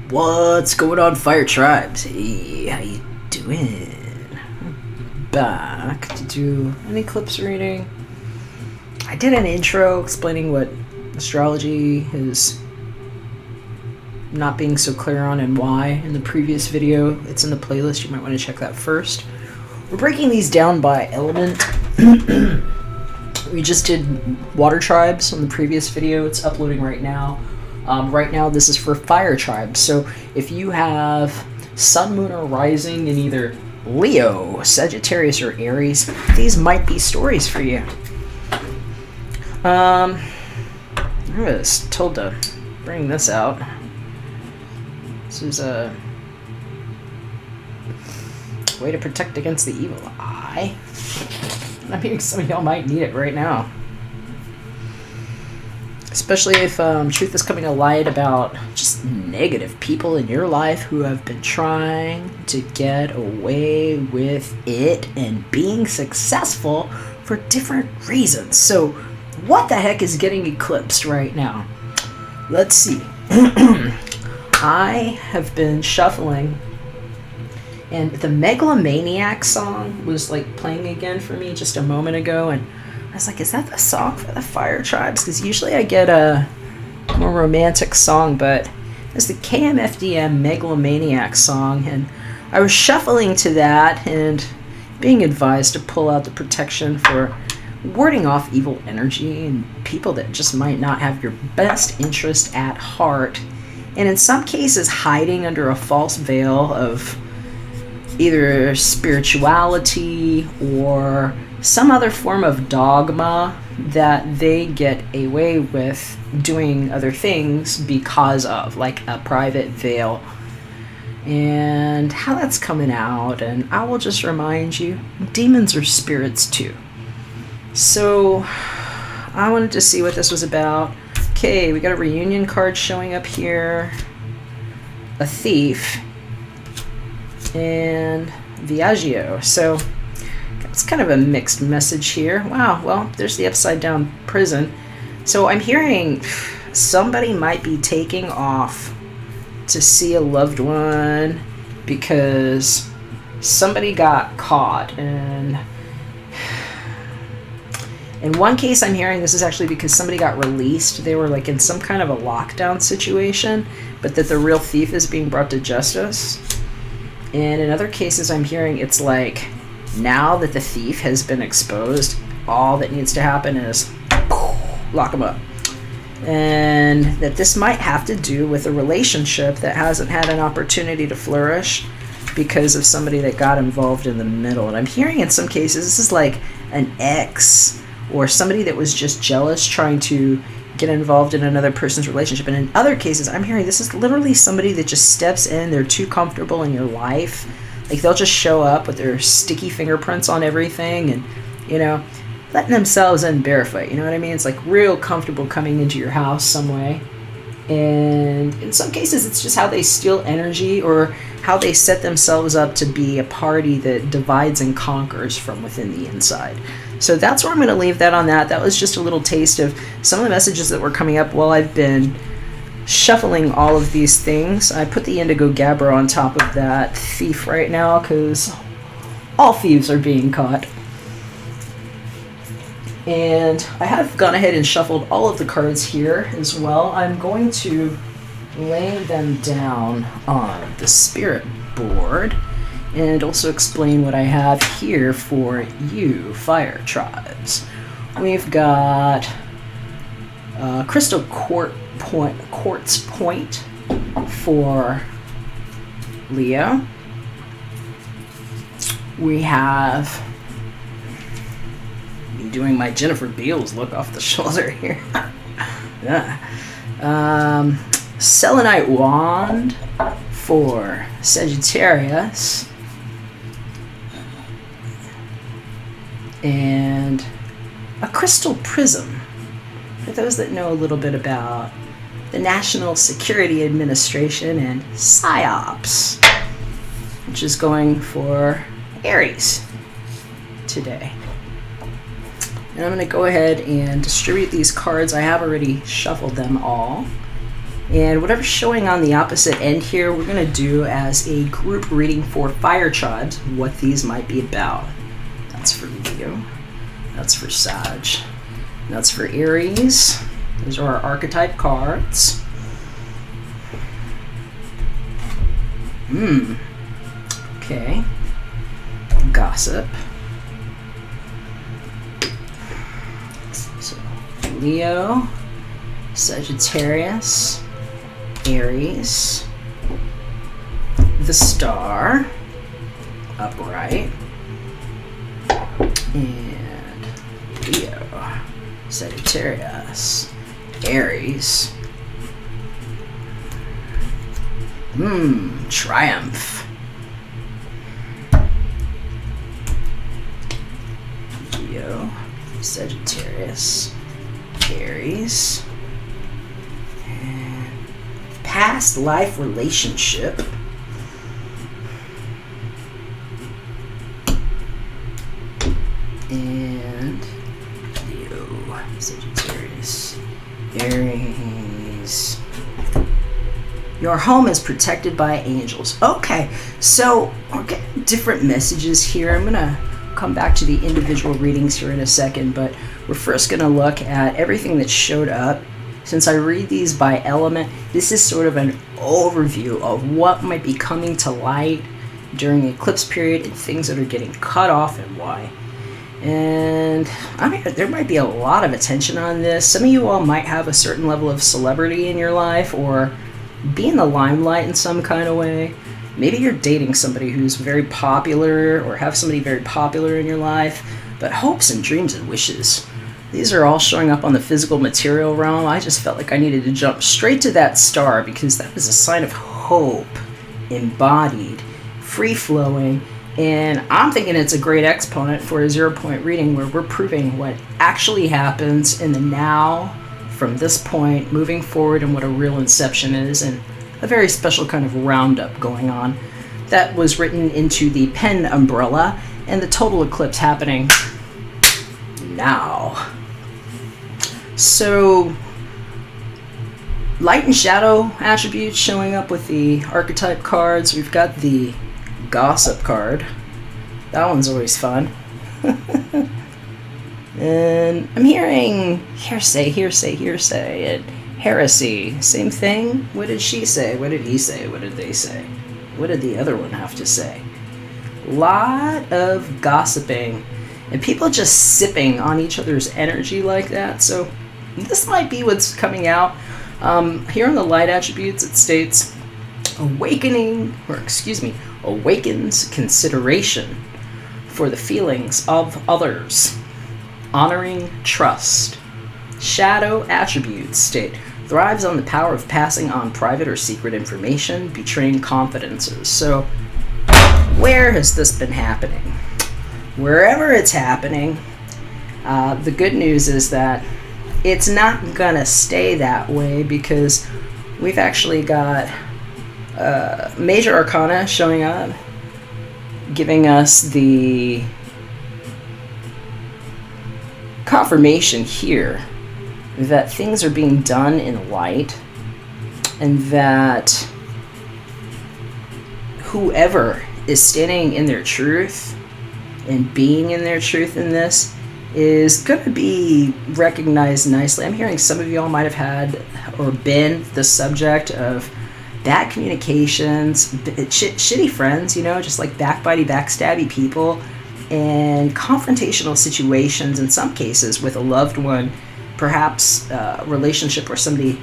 What's going on, Fire Tribes? Hey, how you doing? I'm back to do an eclipse reading. I did an intro explaining what astrology is not being so clear on and why in the previous video. It's in the playlist. You might want to check that first. We're breaking these down by element. We just did water tribes on the previous video. It's uploading right now. Right now, this is for fire tribes. So if you have sun, moon, or rising in either Leo, Sagittarius, or Aries, these might be stories for you. I was told to bring this out. This is a way to protect against the evil eye. I mean, some of y'all might need it right now. Especially if truth is coming to light about just negative people in your life who have been trying to get away with it and being successful for different reasons. So what the heck is getting eclipsed right now? Let's see. I have been shuffling, and the Megalomaniac song was like playing again for me just a moment ago, and I was like, is that the song for the fire tribes? Because usually I get a more romantic song, but it's the KMFDM Megalomaniac song, and I was shuffling to that and being advised to pull out the protection for warding off evil energy and people that just might not have your best interest at heart, and in some cases hiding under a false veil of either spirituality or some other form of dogma that they get away with doing other things because of, like a private veil, and how that's coming out. And I will just remind you, demons are spirits too. So I wanted to see what this was about. Okay, we got a reunion card showing up here, a thief, and Viaggio. So it's kind of a mixed message here. Wow, well, there's the upside down prison. So I'm hearing somebody might be taking off to see a loved one because somebody got caught. And in one case I'm hearing this is actually because somebody got released. They were like in some kind of a lockdown situation, but that the real thief is being brought to justice. And in other cases I'm hearing it's like, now that the thief has been exposed, all that needs to happen is lock him up. And that this might have to do with a relationship that hasn't had an opportunity to flourish because of somebody that got involved in the middle. And I'm hearing in some cases this is like an ex or somebody that was just jealous trying to get involved in another person's relationship. And in other cases I'm hearing this is literally somebody that just steps in, they're too comfortable in your life. Like they'll just show up with their sticky fingerprints on everything and, you know, letting themselves in barefoot. You know what I mean? It's like real comfortable coming into your house some way. And in some cases, it's just how they steal energy or how they set themselves up to be a party that divides and conquers from within the inside. So that's where I'm going to leave that on that. That was just a little taste of some of the messages that were coming up while I've been shuffling all of these things. I put the Indigo Gabbro on top of that thief right now because all thieves are being caught. And I have gone ahead and shuffled all of the cards here as well. I'm going to lay them down on the spirit board and also explain what I have here for you, fire tribes. We've got crystal quartz point for Leo. We have me doing my Jennifer Beals look off the shoulder here. Selenite wand for Sagittarius, and a crystal prism for those that know a little bit about the National Security Administration and PSYOPs, which is going for Aries today. And I'm going to go ahead and distribute these cards. I have already shuffled them all. And whatever's showing on the opposite end here, we're going to do as a group reading for fire tribes, what these might be about. That's for Leo. That's for Sag. That's for Aries. Those are our archetype cards. Okay. Gossip. So, Leo, Sagittarius, Aries, the Star, upright, and Leo, Sagittarius, Aries, Triumph, Leo, Sagittarius, Aries, and past life relationship, and Leo, Sagittarius, Aries. Your home is protected by angels. Okay, so we're getting different messages here. I'm gonna come back to the individual readings here in a second, but we're first going to look at everything that showed up. Since I read these by element, this is sort of an overview of what might be coming to light during the eclipse period and things that are getting cut off and why. And I mean, there might be a lot of attention on this. Some of you all might have a certain level of celebrity in your life or be in the limelight in some kind of way. Maybe you're dating somebody who's very popular or have somebody very popular in your life, but hopes and dreams and wishes. These are all showing up on the physical material realm. I just felt like I needed to jump straight to that star because that is a sign of hope, embodied, free-flowing, and I'm thinking it's a great exponent for a 0-point reading where we're proving what actually happens in the now from this point moving forward and what a real inception is, and a very special kind of roundup going on that was written into the pen umbrella, and the total eclipse happening now. So light and shadow attributes showing up with the archetype cards. We've got the gossip card. That one's always fun. And I'm hearing hearsay, and heresy. Same thing. What did she say? What did he say? What did they say? What did the other one have to say? Lot of gossiping and people just sipping on each other's energy like that. So this might be what's coming out. Here on the light attributes, it states awakens consideration for the feelings of others, honoring trust. Shadow attributes state thrives on the power of passing on private or secret information, betraying confidences. So where has this been happening? Wherever it's happening, the good news is that it's not gonna stay that way, because we've actually got major arcana showing up, giving us the confirmation here that things are being done in light, and that whoever is standing in their truth and being in their truth in this is going to be recognized nicely. I'm hearing some of y'all might have had or been the subject of bad communications, shitty friends, just like backbiting, backstabby people, and confrontational situations in some cases with a loved one, perhaps a relationship where somebody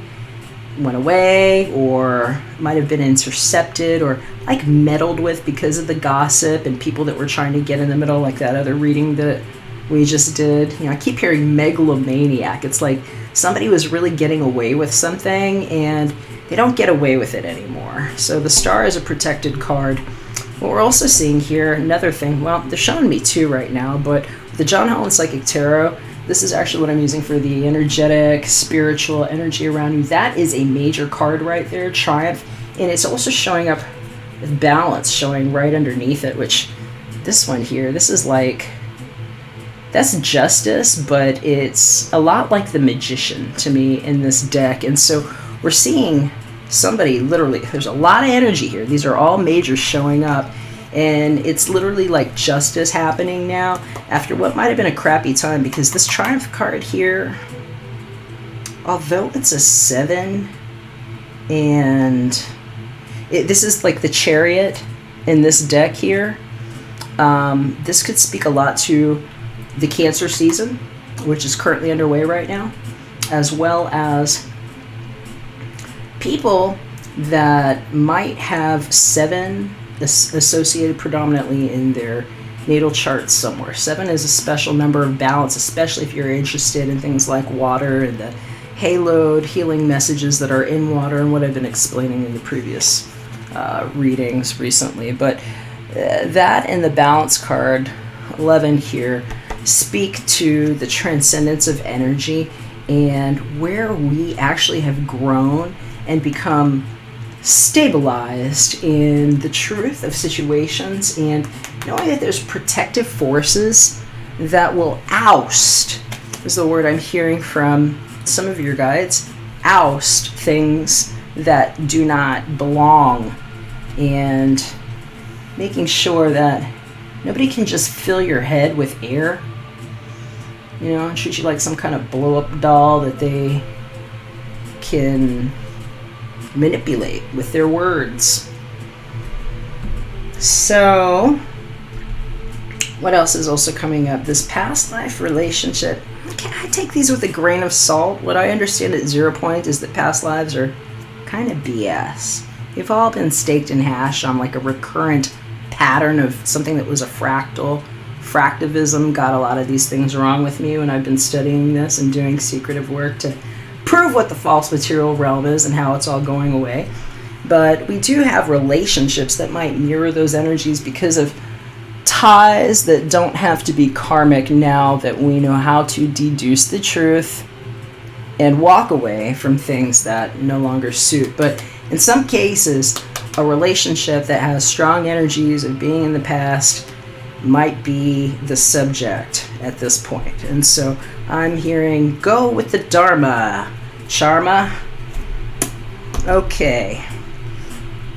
went away or might have been intercepted or like meddled with because of the gossip and people that were trying to get in the middle, like that other reading that we just did. I keep hearing megalomaniac. It's like somebody was really getting away with something and they don't get away with it anymore. So the star is a protected card. What we're also seeing here, another thing, well, they're showing me two right now, but the John Holland Psychic Tarot, this is actually what I'm using for the energetic, spiritual energy around you. That is a major card right there, Triumph. And it's also showing up with balance, showing right underneath it, which this one here, this is like, that's justice, but it's a lot like the Magician to me in this deck. And so we're seeing somebody literally, there's a lot of energy here. These are all majors showing up. And it's literally like justice happening now after what might have been a crappy time, because this Triumph card here, although it's a 7, and this is like the Chariot in this deck here, this could speak a lot to the Cancer season, which is currently underway right now, as well as people that might have 7 associated predominantly in their natal chart somewhere. 7 is a special number of balance, especially if you're interested in things like water and the haloed healing messages that are in water, and what I've been explaining in the previous readings recently. But that and the balance card 11 here speak to the transcendence of energy and where we actually have grown and become stabilized in the truth of situations, and knowing that there's protective forces that will oust, is the word I'm hearing from some of your guides, oust things that do not belong, and making sure that nobody can just fill your head with air, you know, and treat you like some kind of blow-up doll that they can manipulate with their words. So, what else is also coming up? This past life relationship. Okay, I take these with a grain of salt. What I understand at 0 point is that past lives are kind of BS. They've all been staked and hashed on like a recurrent pattern of something that was a fractal. Fractivism got a lot of these things wrong with me when I've been studying this and doing secretive work to prove what the false material realm is and how it's all going away. But we do have relationships that might mirror those energies because of ties that don't have to be karmic now that we know how to deduce the truth and walk away from things that no longer suit. But in some cases, a relationship that has strong energies of being in the past might be the subject at this point. And so I'm hearing, go with the Dharma, Charma. Okay.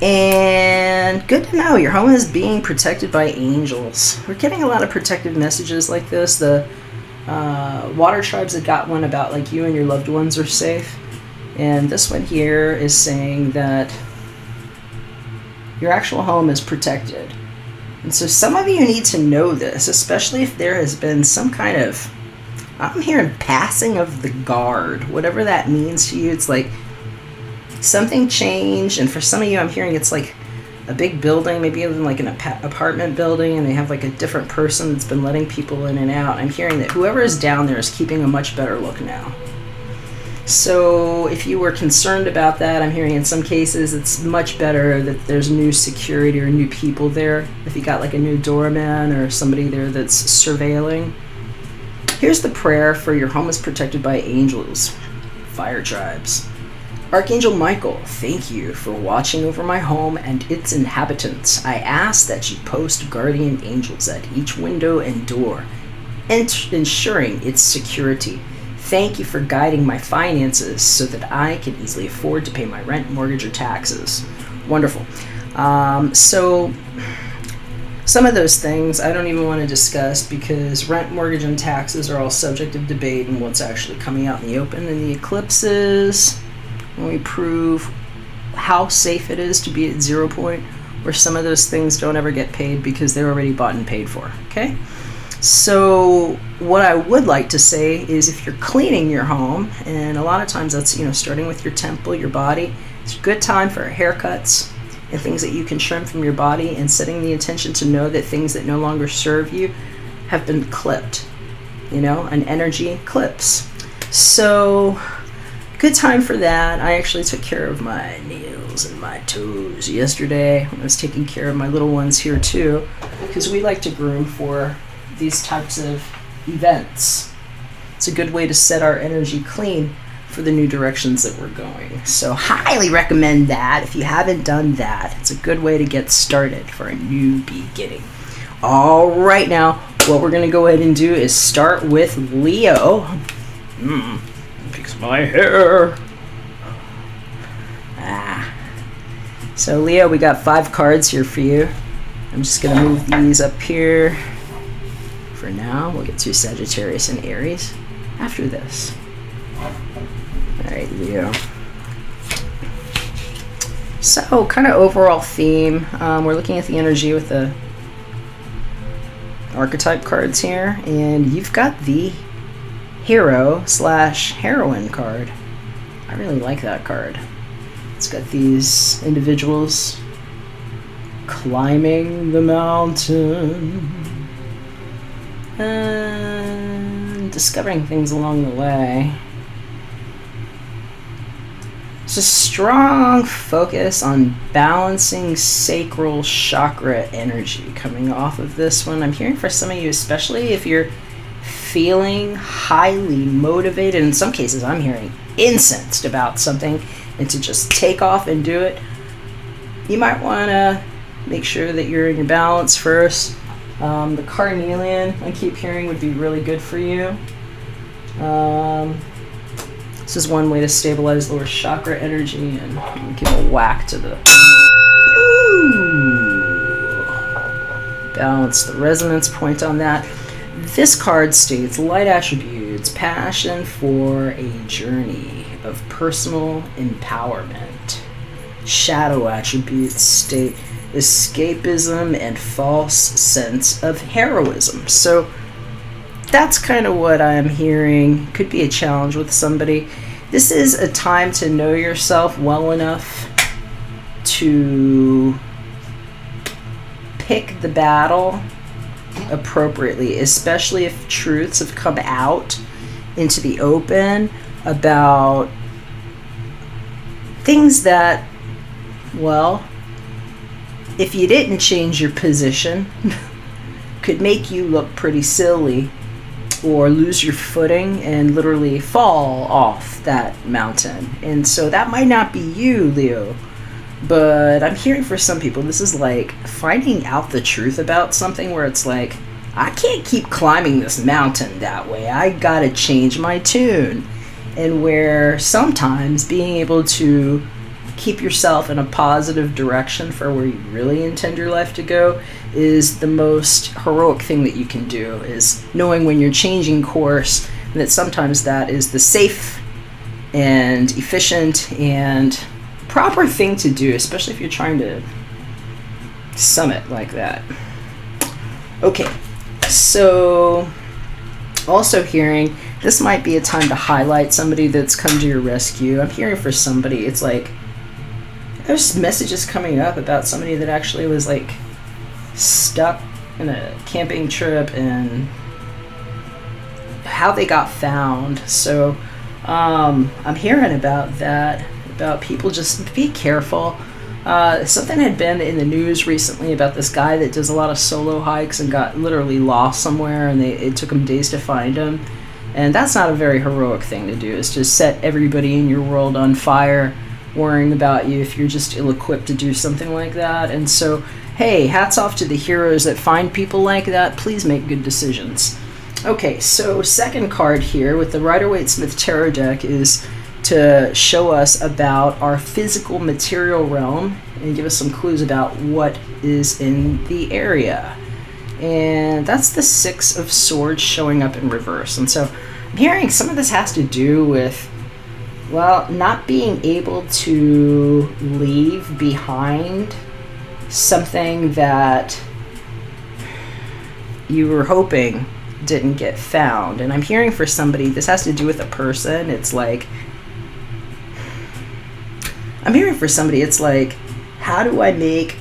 And good to know your home is being protected by angels. We're getting a lot of protective messages like this. The water tribes have got one about like you and your loved ones are safe. And this one here is saying that your actual home is protected. And so some of you need to know this, especially if there has been some kind of, I'm hearing passing of the guard, whatever that means to you. It's like something changed, and for some of you I'm hearing it's like a big building, maybe even like an apartment building, and they have like a different person that's been letting people in and out. I'm hearing that whoever is down there is keeping a much better look now. So if you were concerned about that, I'm hearing in some cases it's much better that there's new security or new people there. If you got like a new doorman or somebody there that's surveilling. Here's the prayer for your home is protected by angels, fire tribes. Archangel Michael, thank you for watching over my home and its inhabitants. I ask that you post guardian angels at each window and door, ensuring its security. Thank you for guiding my finances so that I can easily afford to pay my rent, mortgage, or taxes. Wonderful. So some of those things I don't even want to discuss because rent, mortgage, and taxes are all subject of debate and what's actually coming out in the open. And the eclipses, when we prove how safe it is to be at 0 point, where some of those things don't ever get paid because they're already bought and paid for. Okay? So what I would like to say is if you're cleaning your home, and a lot of times that's, you know, starting with your temple, your body, it's a good time for haircuts and things that you can trim from your body, and setting the intention to know that things that no longer serve you have been clipped, you know, an energy eclipse. So good time for that. I actually took care of my nails and my toes yesterday. I was taking care of my little ones here too, because we like to groom for these types of events. It's a good way to set our energy clean for the new directions that we're going. So highly recommend that. If you haven't done that, it's a good way to get started for a new beginning. All right, now what we're going to go ahead and do is start with Leo. Fix my hair. So Leo, we got 5 cards here for you. I'm just going to move these up here for now. We'll get to Sagittarius and Aries after this. All right, Leo. So, kind of overall theme. We're looking at the energy with the Archetype cards here, and you've got the Hero/Heroine card. I really like that card. It's got these individuals climbing the mountain and discovering things along the way. It's a strong focus on balancing sacral chakra energy coming off of this one. I'm hearing for some of you, especially if you're feeling highly motivated, in some cases I'm hearing incensed about something, and to just take off and do it, you might want to make sure that you're in your balance first. The carnelian, I keep hearing, would be really good for you. This is one way to stabilize lower chakra energy and give a whack to the... Ooh. Balance the resonance point on that. This card states light attributes, passion for a journey of personal empowerment. Shadow attributes state escapism and false sense of heroism. So that's kind of what I'm hearing. Could be a challenge with somebody. This is a time to know yourself well enough to pick the battle appropriately, especially if truths have come out into the open about things that, well, if you didn't change your position, could make you look pretty silly or lose your footing and literally fall off that mountain. And so that might not be you, Leo, but I'm hearing for some people this is like finding out the truth about something where it's like, I can't keep climbing this mountain that way. I gotta change my tune. And where sometimes being able to keep yourself in a positive direction for where you really intend your life to go is the most heroic thing that you can do, is knowing when you're changing course, and that sometimes that is the safe and efficient and proper thing to do, especially if you're trying to summit like that. Okay, so also hearing this might be a time to highlight somebody that's come to your rescue. I'm hearing for somebody, it's like there's messages coming up about somebody that actually was like stuck in a camping trip and how they got found. So I'm hearing about that, about people just be careful. Something had been in the news recently about this guy that does a lot of solo hikes and got literally lost somewhere, and it took him days to find him. And that's not a very heroic thing to do, is to set everybody in your world on fire worrying about you if you're just ill-equipped to do something like that. And so, hey, hats off to the heroes that find people like that. Please make good decisions. Okay, so second card here with the Rider Waite Smith tarot deck is to show us about our physical material realm and give us some clues about what is in the area. And that's the Six of Swords showing up in reverse. And so I'm hearing some of this has to do with, well, not being able to leave behind something that you were hoping didn't get found. And I'm hearing for somebody, this has to do with a person. It's like, I'm hearing for somebody, it's like, how do I make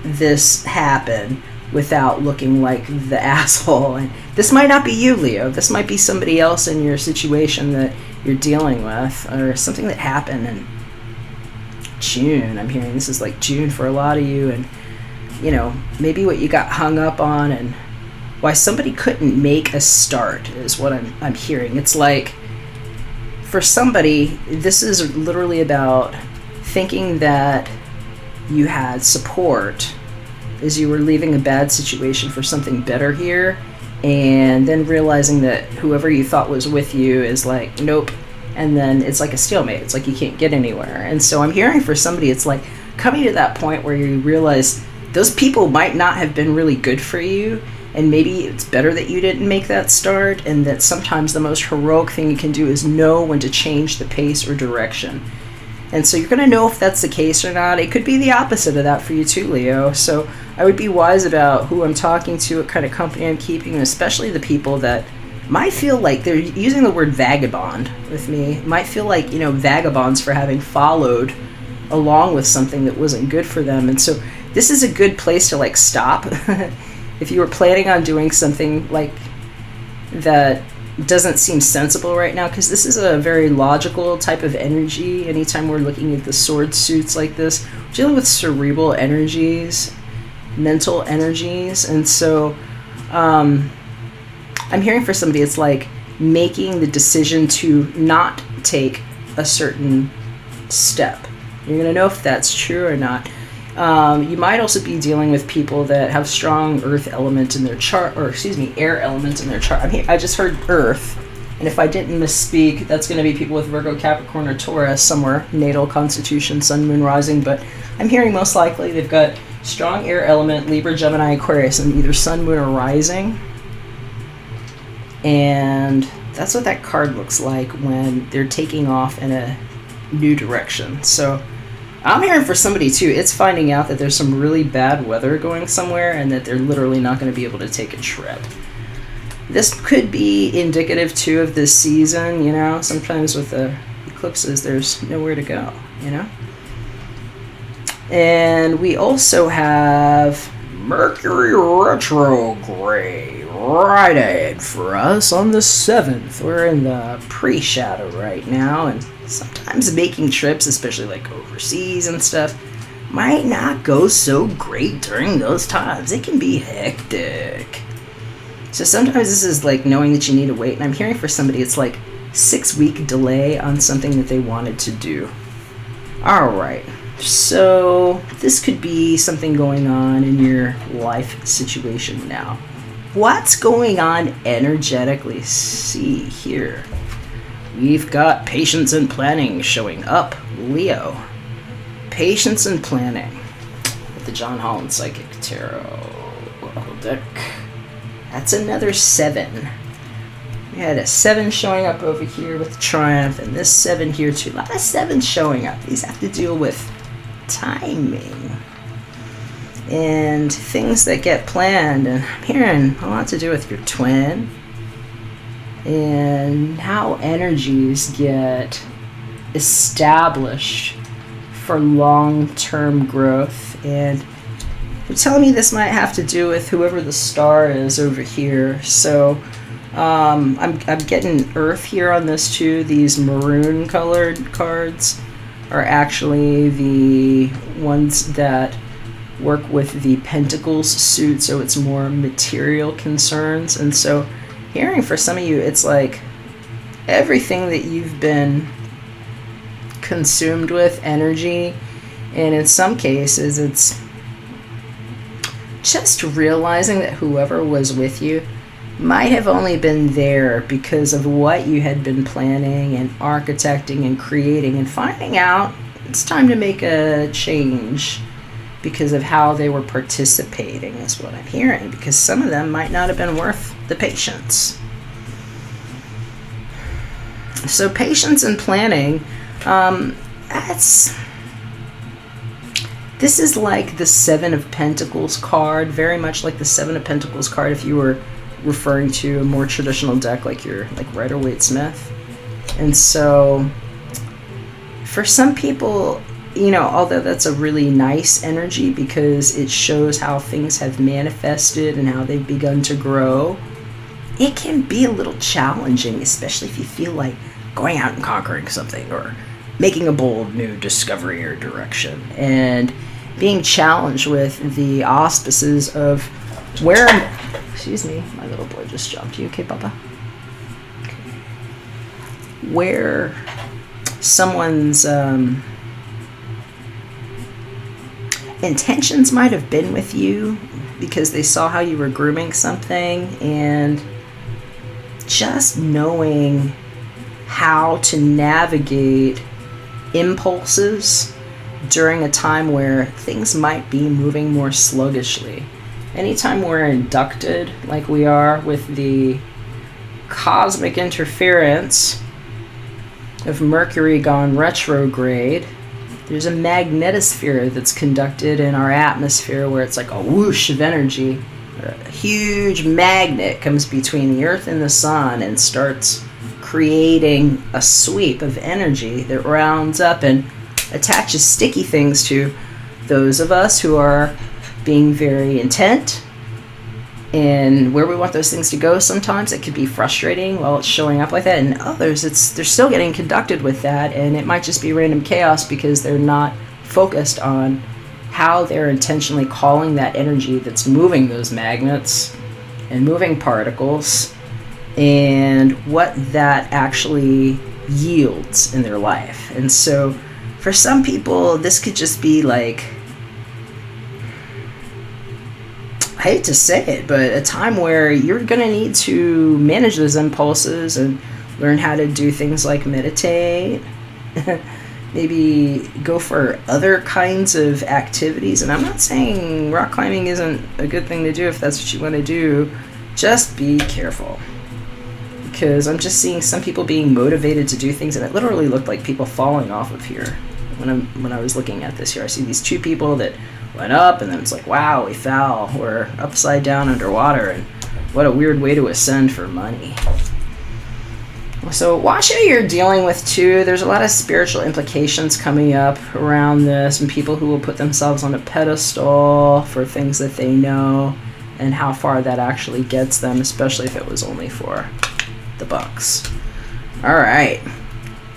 this happen without looking like the asshole? And this might not be you, Leo. This might be somebody else in your situation that you're dealing with, or something that happened in June. I'm hearing this is like June for a lot of you, and you know, maybe what you got hung up on and why somebody couldn't make a start is what I'm hearing. It's like for somebody, this is literally about thinking that you had support as you were leaving a bad situation for something better here, and then realizing that whoever you thought was with you is like, nope, and then it's like a stalemate. It's like you can't get anywhere. And so I'm hearing for somebody, it's like coming to that point where you realize those people might not have been really good for you, and maybe it's better that you didn't make that start, and that sometimes the most heroic thing you can do is know when to change the pace or direction. And so you're going to know if that's the case or not. It could be the opposite of that for you too, Leo. So I would be wise about who I'm talking to, what kind of company I'm keeping, and especially the people that might feel like they're using the word vagabond with me. Might feel like, vagabonds for having followed along with something that wasn't good for them. And so this is a good place to like stop. If you were planning on doing something like that doesn't seem sensible right now, because this is a very logical type of energy. Anytime we're looking at the sword suits like this, we're dealing with cerebral energies, mental energies. And so I'm hearing for somebody, it's like making the decision to not take a certain step. You're going to know if that's true or not. You might also be dealing with people that have strong earth element in their chart, or air element in their chart. I just heard earth, and if I didn't misspeak, that's going to be people with Virgo, Capricorn, or Taurus, somewhere, natal, constitution, sun, moon, rising, but I'm hearing most likely they've got strong air element, Libra, Gemini, Aquarius, and either sun, moon, or rising. And that's what that card looks like when they're taking off in a new direction. So I'm hearing for somebody too, it's finding out that there's some really bad weather going somewhere and that they're literally not going to be able to take a trip. This could be indicative too of this season, sometimes with the eclipses there's nowhere to go, And we also have Mercury retrograde right ahead for us on the 7th. We're in the pre-shadow right now, and sometimes making trips, especially like overseas and stuff, might not go so great during those times. It can be hectic. So sometimes this is like knowing that you need to wait, and I'm hearing for somebody it's like 6-week delay on something that they wanted to do. Alright, so this could be something going on in your life situation now. What's going on energetically? See here. We've got patience and planning showing up, Leo. Patience and planning with the John Holland Psychic Tarot deck. That's another 7. We had a 7 showing up over here with Triumph, and this 7 here too. A lot of 7s showing up. These have to deal with timing and things that get planned, and I'm hearing a lot to do with your twin and how energies get established for long-term growth. And you're telling me this might have to do with whoever the star is over here. So I'm getting Earth here on this too. These maroon colored cards are actually the ones that work with the Pentacles suit, so it's more material concerns. And so hearing for some of you, it's like everything that you've been consumed with energy, and in some cases it's just realizing that whoever was with you might have only been there because of what you had been planning and architecting and creating, and finding out it's time to make a change because of how they were participating is what I'm hearing, because some of them might not have been worth the patience. So patience and planning, this is like the 7 of Pentacles card, very much like the 7 of Pentacles card if you were referring to a more traditional deck like Rider Waite Smith. And so for some people, although that's a really nice energy because it shows how things have manifested and how they've begun to grow, it can be a little challenging, especially if you feel like going out and conquering something or making a bold new discovery or direction, and being challenged with the auspices of where... Excuse me, my little boy just jumped. You okay, Papa? Okay. Where someone's intentions might have been with you because they saw how you were grooming something, and just knowing how to navigate impulses during a time where things might be moving more sluggishly. Anytime we're inducted, like we are with the cosmic interference of Mercury gone retrograde, there's a magnetosphere that's conducted in our atmosphere where it's like a whoosh of energy. A huge magnet comes between the Earth and the Sun and starts creating a sweep of energy that rounds up and attaches sticky things to those of us who are being very intent and where we want those things to go. Sometimes it could be frustrating while it's showing up like that, and others they're still getting conducted with that, and it might just be random chaos because they're not focused on how they're intentionally calling that energy that's moving those magnets and moving particles and what that actually yields in their life. And so for some people, this could just be like, I hate to say it, but a time where you're going to need to manage those impulses and learn how to do things like meditate, maybe go for other kinds of activities. And I'm not saying rock climbing isn't a good thing to do if that's what you want to do. Just be careful. Because I'm just seeing some people being motivated to do things, and it literally looked like people falling off of here. When I was looking at this here, I see these two people that went up, and then it's like, wow, we fell. We're upside down underwater, and what a weird way to ascend for money. So watch who you're dealing with, too. There's a lot of spiritual implications coming up around this, and people who will put themselves on a pedestal for things that they know, and how far that actually gets them, especially if it was only for the bucks. All right.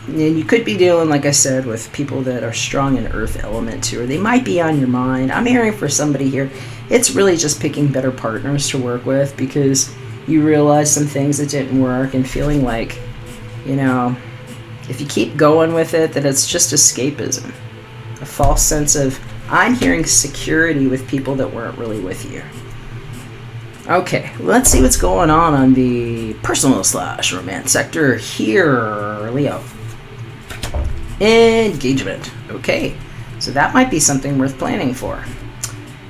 And you could be dealing, like I said, with people that are strong in earth element too, or they might be on your mind. I'm hearing for somebody here, it's really just picking better partners to work with because you realize some things that didn't work and feeling like, you know, if you keep going with it, that it's just escapism. A false sense of, I'm hearing security with people that weren't really with you. Okay, let's see what's going on the personal / romance sector here, Leo. Engagement. Okay, so that might be something worth planning for.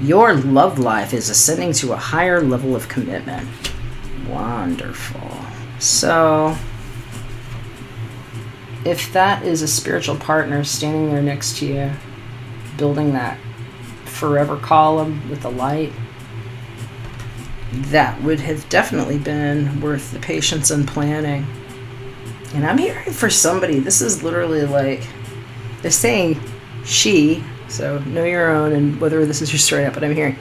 Your love life is ascending to a higher level of commitment. Wonderful. So, if that is a spiritual partner standing there next to you, building that forever column with the light, that would have definitely been worth the patience and planning. And I'm hearing for somebody, this is literally like, they're saying she, so know your own and whether this is your straight up, but I'm hearing,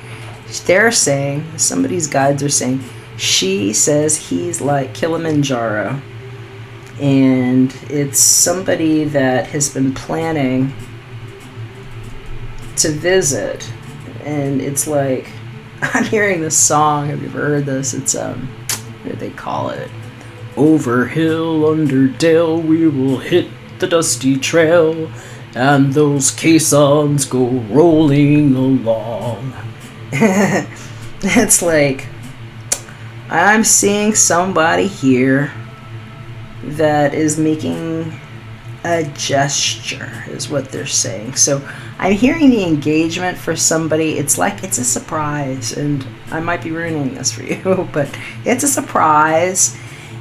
they're saying, somebody's guides are saying, she says he's like Kilimanjaro. And it's somebody that has been planning to visit. And it's like, I'm hearing this song. Have you ever heard this? It's, what do they call it? Over hill, under dale, we will hit the dusty trail, and those caissons go rolling along. It's like, I'm seeing somebody here that is making a gesture, is what they're saying. So I'm hearing the engagement for somebody. It's like it's a surprise, and I might be ruining this for you, but it's a surprise.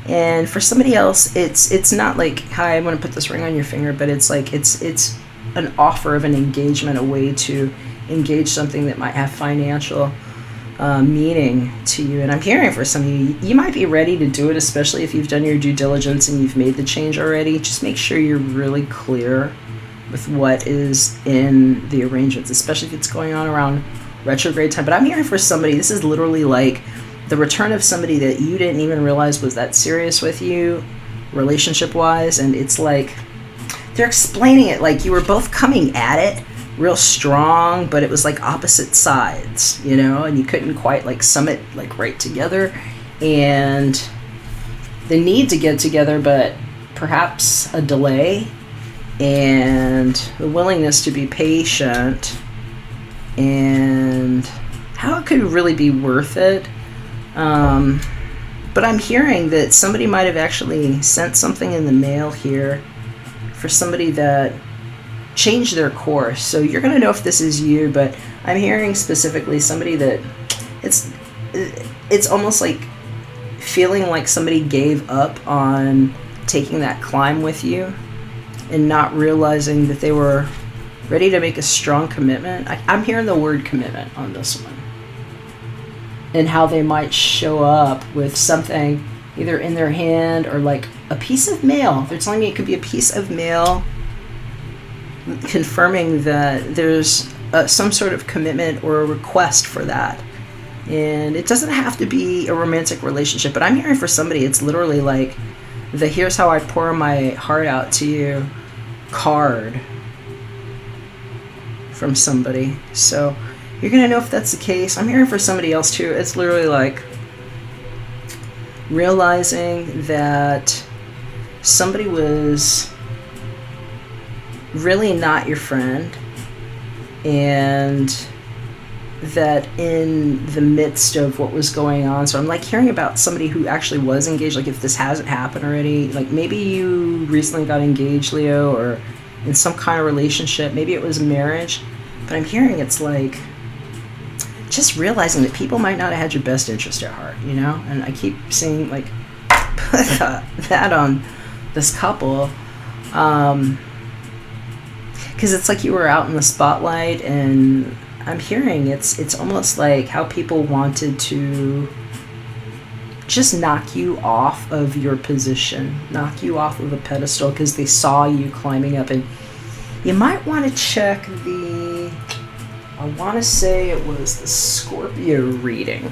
And for somebody else, it's not like, hi, I'm going to put this ring on your finger, but it's like it's an offer of an engagement, a way to engage something that might have financial meaning to you. And I'm hearing for some of you, you might be ready to do it, especially if you've done your due diligence and you've made the change already. Just make sure you're really clear with what is in the arrangements, especially if it's going on around retrograde time. But I'm hearing for somebody, this is literally like the return of somebody that you didn't even realize was that serious with you, relationship-wise, and it's like, they're explaining it like you were both coming at it real strong, but it was like opposite sides, you know, and you couldn't quite like summit like right together, and the need to get together, but perhaps a delay, and the willingness to be patient, and how it could really be worth it. But I'm hearing that somebody might have actually sent something in the mail here for somebody that change their course. So you're going to know if this is you, but I'm hearing specifically somebody that it's almost like feeling like somebody gave up on taking that climb with you and not realizing that they were ready to make a strong commitment. I'm hearing the word commitment on this one, and how they might show up with something either in their hand or like a piece of mail. They're telling me it could be a piece of mail confirming that there's some sort of commitment or a request for that. And it doesn't have to be a romantic relationship, but I'm hearing for somebody it's literally like the here's how I pour my heart out to you card from somebody. So you're going to know if that's the case. I'm hearing for somebody else too. It's literally like realizing that somebody was really not your friend, and that in the midst of what was going on, so I'm like hearing about somebody who actually was engaged, like if this hasn't happened already, like maybe you recently got engaged, Leo, or in some kind of relationship, maybe it was a marriage, but I'm hearing it's like just realizing that people might not have had your best interest at heart, you know? And I keep seeing like put that on this couple, because it's like you were out in the spotlight, and I'm hearing it's almost like how people wanted to just knock you off of your position, knock you off of a pedestal because they saw you climbing up. And you might want to check I want to say it was the Scorpio reading.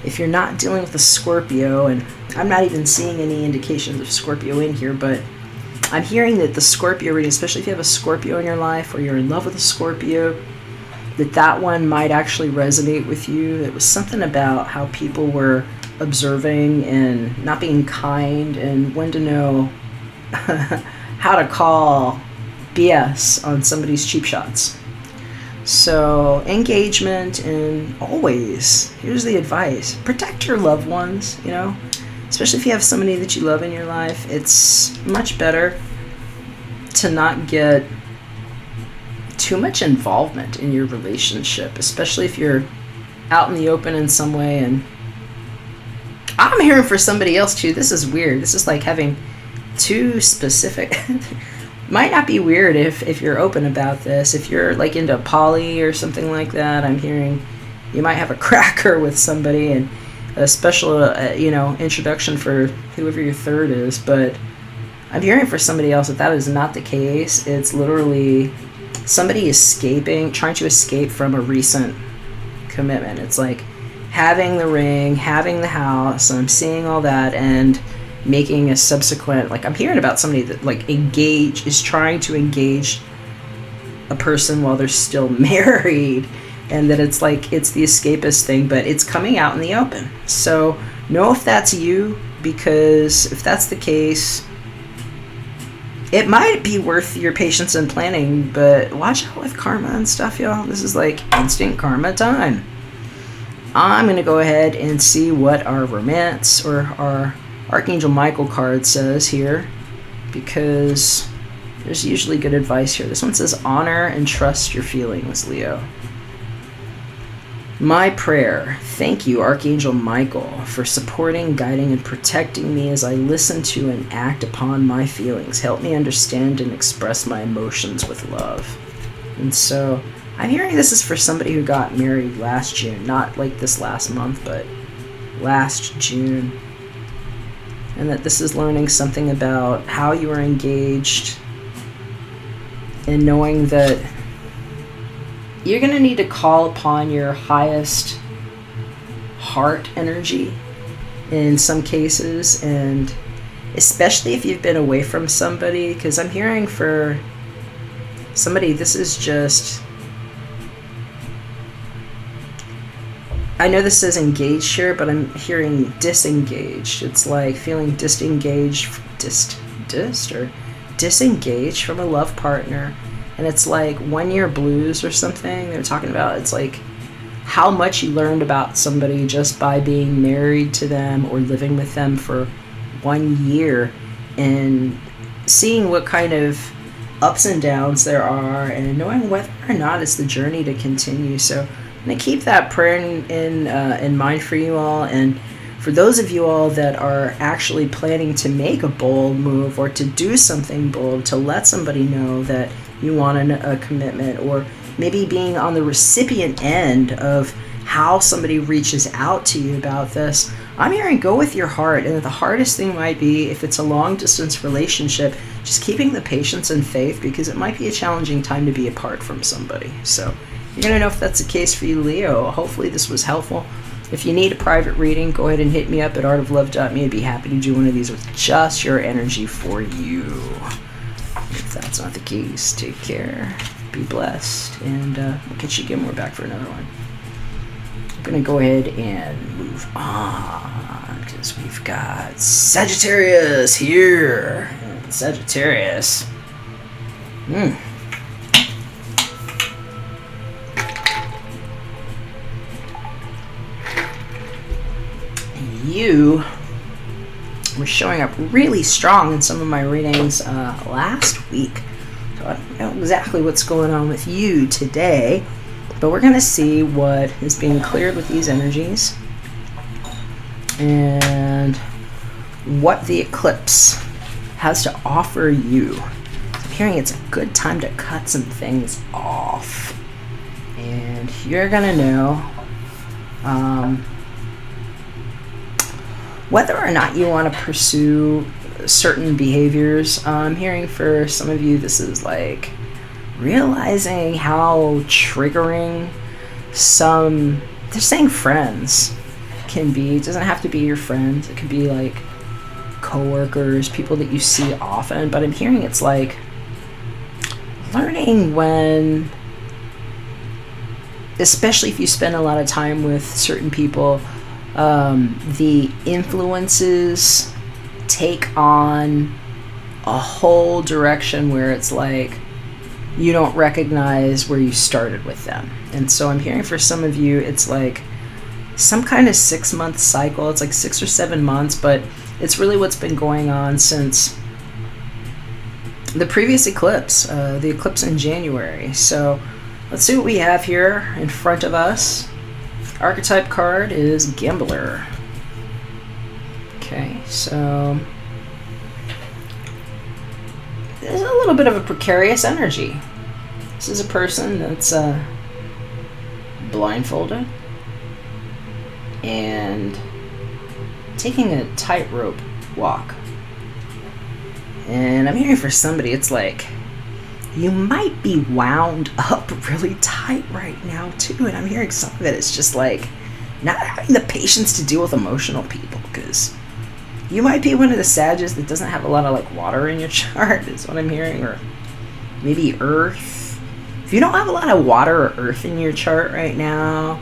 If you're not dealing with a Scorpio, and I'm not even seeing any indications of Scorpio in here, but I'm hearing that the Scorpio reading, especially if you have a Scorpio in your life or you're in love with a Scorpio, that one might actually resonate with you. It was something about how people were observing and not being kind, and when to know how to call BS on somebody's cheap shots. So engagement, and always, here's the advice, protect your loved ones, you know, especially if you have somebody that you love in your life. It's much better to not get too much involvement in your relationship, especially if you're out in the open in some way. And I'm hearing for somebody else too, this is weird, this is like having two specific might not be weird if you're open about this. If you're like into poly or something like that, I'm hearing you might have a cracker with somebody and a special introduction for whoever your third is. But I'm hearing for somebody else that is not the case. It's literally somebody trying to escape from a recent commitment. It's like having the ring, having the house, and I'm seeing all that, and making a subsequent, like I'm hearing about somebody that like is trying to engage a person while they're still married, and that it's like it's the escapist thing, but it's coming out in the open. So know if that's you, because if that's the case, it might be worth your patience and planning, but watch out with karma and stuff, y'all. This is like instant karma time. I'm going to go ahead and see what our romance or our Archangel Michael card says here, because there's usually good advice here. This one says, honor and trust your feelings, Leo. My prayer, thank you, Archangel Michael, for supporting, guiding, and protecting me as I listen to and act upon my feelings. Help me understand and express my emotions with love. And so I'm hearing this is for somebody who got married last June, not like this last month, but last June. And that this is learning something about how you are engaged, and knowing that you're going to need to call upon your highest heart energy in some cases, and especially if you've been away from somebody, because I'm hearing for somebody this is just, I know this says engaged here, but I'm hearing disengaged. It's like feeling disengaged from a love partner. And it's like 1 year blues or something they're talking about. It's like how much you learned about somebody just by being married to them or living with them for 1 year, and seeing what kind of ups and downs there are, and knowing whether or not it's the journey to continue. So I'm going to keep that prayer in mind for you all. And for those of you all that are actually planning to make a bold move or to do something bold, to let somebody know that you want a commitment, or maybe being on the recipient end of how somebody reaches out to you about this, I'm hearing go with your heart. And the hardest thing might be, if it's a long distance relationship, just keeping the patience and faith, because it might be a challenging time to be apart from somebody. So you're going to know if that's the case for you, Leo. Hopefully this was helpful. If you need a private reading, go ahead and hit me up at artoflove.me. I'd be happy to do one of these with just your energy for you. If that's not the case, take care, be blessed, and we'll catch you again. We're back for another one. I'm going to go ahead and move on, because we've got Sagittarius here. And Sagittarius. You were showing up really strong in some of my readings last week. So I don't know exactly what's going on with you today, but we're going to see what is being cleared with these energies and what the eclipse has to offer you. I'm hearing it's a good time to cut some things off. And you're going to know whether or not you want to pursue certain behaviors. I'm hearing for some of you, this is like realizing how triggering some, they're saying friends can be. It doesn't have to be your friends. It could be like coworkers, people that you see often. But I'm hearing it's like learning when, especially if you spend a lot of time with certain people, the influences take on a whole direction where it's like you don't recognize where you started with them. And so I'm hearing for some of you, it's like some kind of 6-month cycle. It's like 6 or 7 months, but it's really what's been going on since the previous eclipse, the eclipse in January. So let's see what we have here in front of us. Archetype card is Gambler. Okay, so there's a little bit of a precarious energy. This is a person that's blindfolded and taking a tightrope walk. And I'm hearing for somebody, it's like you might be wound up really tight right now too. And I'm hearing some of it is just like not having the patience to deal with emotional people, because you might be one of the Sages that doesn't have a lot of like water in your chart, is what I'm hearing, or maybe earth. If you don't have a lot of water or earth in your chart right now,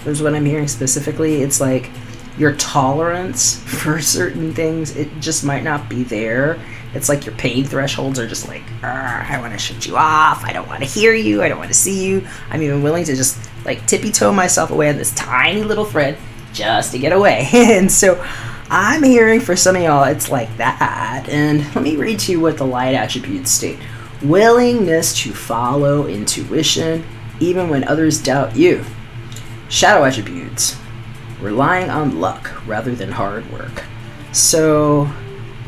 there's what I'm hearing specifically. It's like your tolerance for certain things, it just might not be there. It's like your pain thresholds are just like, I want to shut you off. I don't want to hear you. I don't want to see you. I'm even willing to just like tippy-toe myself away on this tiny little thread just to get away. And so I'm hearing for some of y'all, it's like that. And let me read to you what the light attributes state. Willingness to follow intuition even when others doubt you. Shadow attributes. Relying on luck rather than hard work. So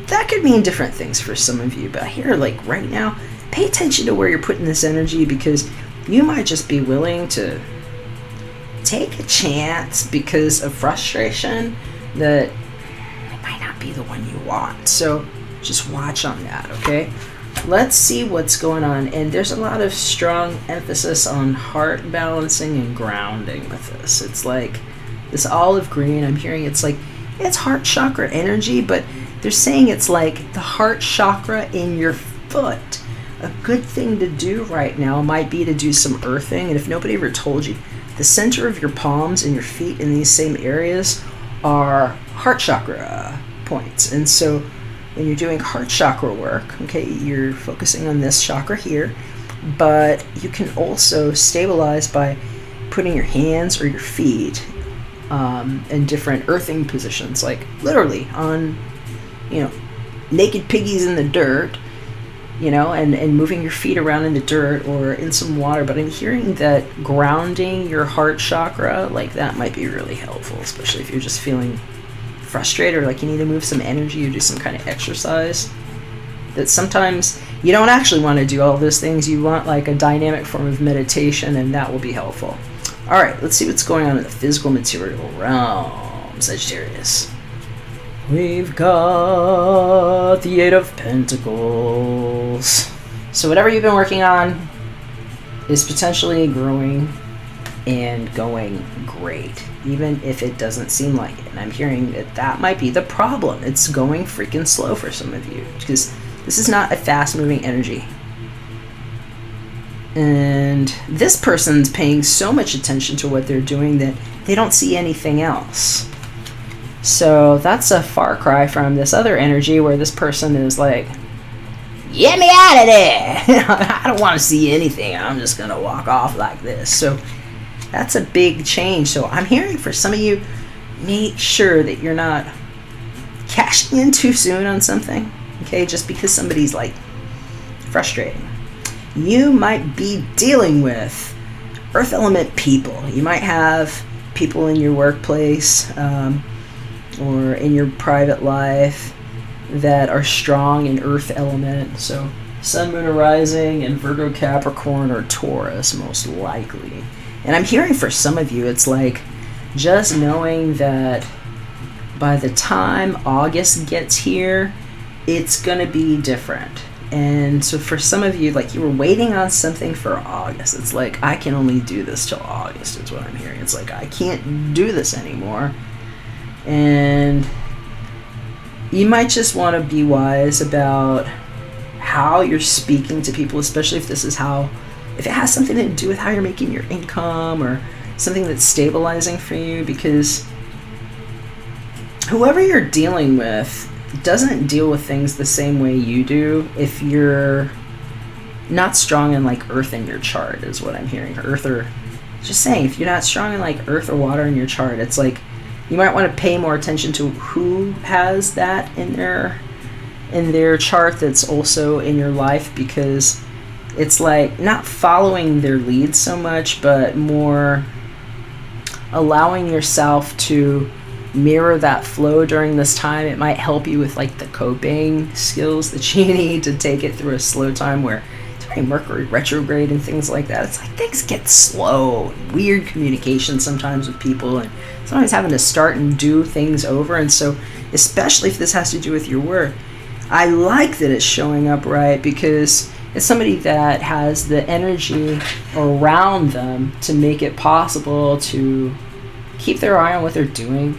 that could mean different things for some of you, but here, like right now, pay attention to where you're putting this energy, because you might just be willing to take a chance because of frustration that it might not be the one you want. So just watch on that, okay? Let's see what's going on. And there's a lot of strong emphasis on heart balancing and grounding with this. It's like this olive green, I'm hearing it's like, it's heart chakra energy, but they're saying it's like the heart chakra in your foot. A good thing to do right now might be to do some earthing. And if nobody ever told you, the center of your palms and your feet in these same areas are heart chakra points. And so when you're doing heart chakra work, okay, you're focusing on this chakra here, but you can also stabilize by putting your hands or your feet in different earthing positions, like literally on, naked piggies in the dirt, and moving your feet around in the dirt or in some water. But I'm hearing that grounding your heart chakra, like that might be really helpful, especially if you're just feeling frustrated or like you need to move some energy or do some kind of exercise. That sometimes you don't actually want to do all those things. You want like a dynamic form of meditation, and that will be helpful. All right, let's see what's going on in the physical material realm, Sagittarius. We've got the Eight of Pentacles. So whatever you've been working on is potentially growing and going great, even if it doesn't seem like it. And I'm hearing that might be the problem. It's going freaking slow for some of you, because this is not a fast-moving energy. And this person's paying so much attention to what they're doing that they don't see anything else. So that's a far cry from this other energy where this person is like, get me out of there. I don't want to see anything. I'm just going to walk off like this. So that's a big change. So I'm hearing for some of you, make sure that you're not cashing in too soon on something. Okay, just because somebody's like frustrating. You might be dealing with earth element people. You might have people in your workplace or in your private life that are strong in earth element. So Sun, Moon, or Rising in Virgo, Capricorn, or Taurus most likely. And I'm hearing for some of you, it's like just knowing that by the time August gets here, it's going to be different. And so for some of you, like you were waiting on something for August. It's like, I can only do this till August is what I'm hearing. It's like, I can't do this anymore. And you might just want to be wise about how you're speaking to people, especially if this is if it has something to do with how you're making your income or something that's stabilizing for you, because whoever you're dealing with doesn't deal with things the same way you do if you're not strong in like earth in your chart is what I'm hearing. Earth, or just saying, if you're not strong in like earth or water in your chart, it's like you might want to pay more attention to who has that in their chart that's also in your life, because it's like not following their lead so much, but more allowing yourself to mirror that flow during this time. It might help you with like the coping skills that you need to take it through a slow time where it's very Mercury retrograde and things like that. It's like things get slow, weird communication sometimes with people, and sometimes having to start and do things over. And so especially if this has to do with your work, I like that it's showing up right, because it's somebody that has the energy around them to make it possible to keep their eye on what they're doing.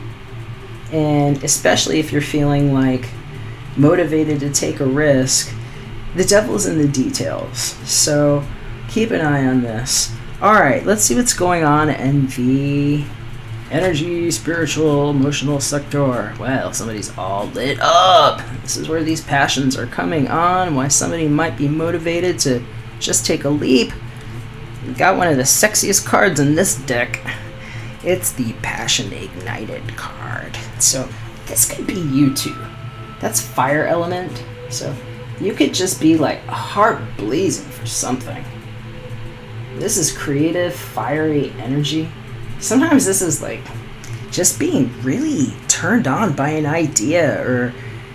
And especially if you're feeling like motivated to take a risk, the devil's in the details. So keep an eye on this. All right, let's see what's going on in the energy, spiritual, emotional sector. Well, somebody's all lit up. This is where these passions are coming on, why somebody might be motivated to just take a leap. We've got one of the sexiest cards in this deck. It's the Passion Ignited card. So this could be you too. That's fire element. So you could just be like heart blazing for something. This is creative, fiery energy. Sometimes this is like just being really turned on by an idea or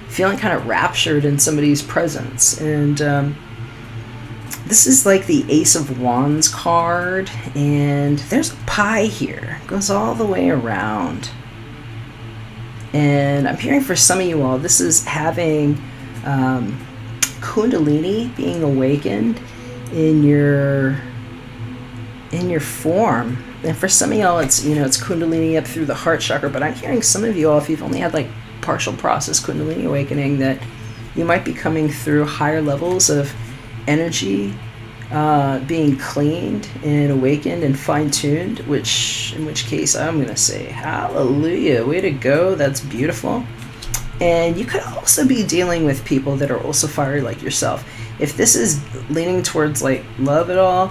feeling kind of raptured in somebody's presence. And this is like the Ace of Wands card, and there's a pie here. It goes all the way around. And I'm hearing for some of you all, this is having Kundalini being awakened in your form. And for some of y'all, it's Kundalini up through the heart chakra. But I'm hearing some of you all, if you've only had like partial process Kundalini awakening, that you might be coming through higher levels of energy being cleaned and awakened and fine-tuned, in which case I'm going to say hallelujah, way to go, that's beautiful. And you could also be dealing with people that are also fiery like yourself. If this is leaning towards like love at all,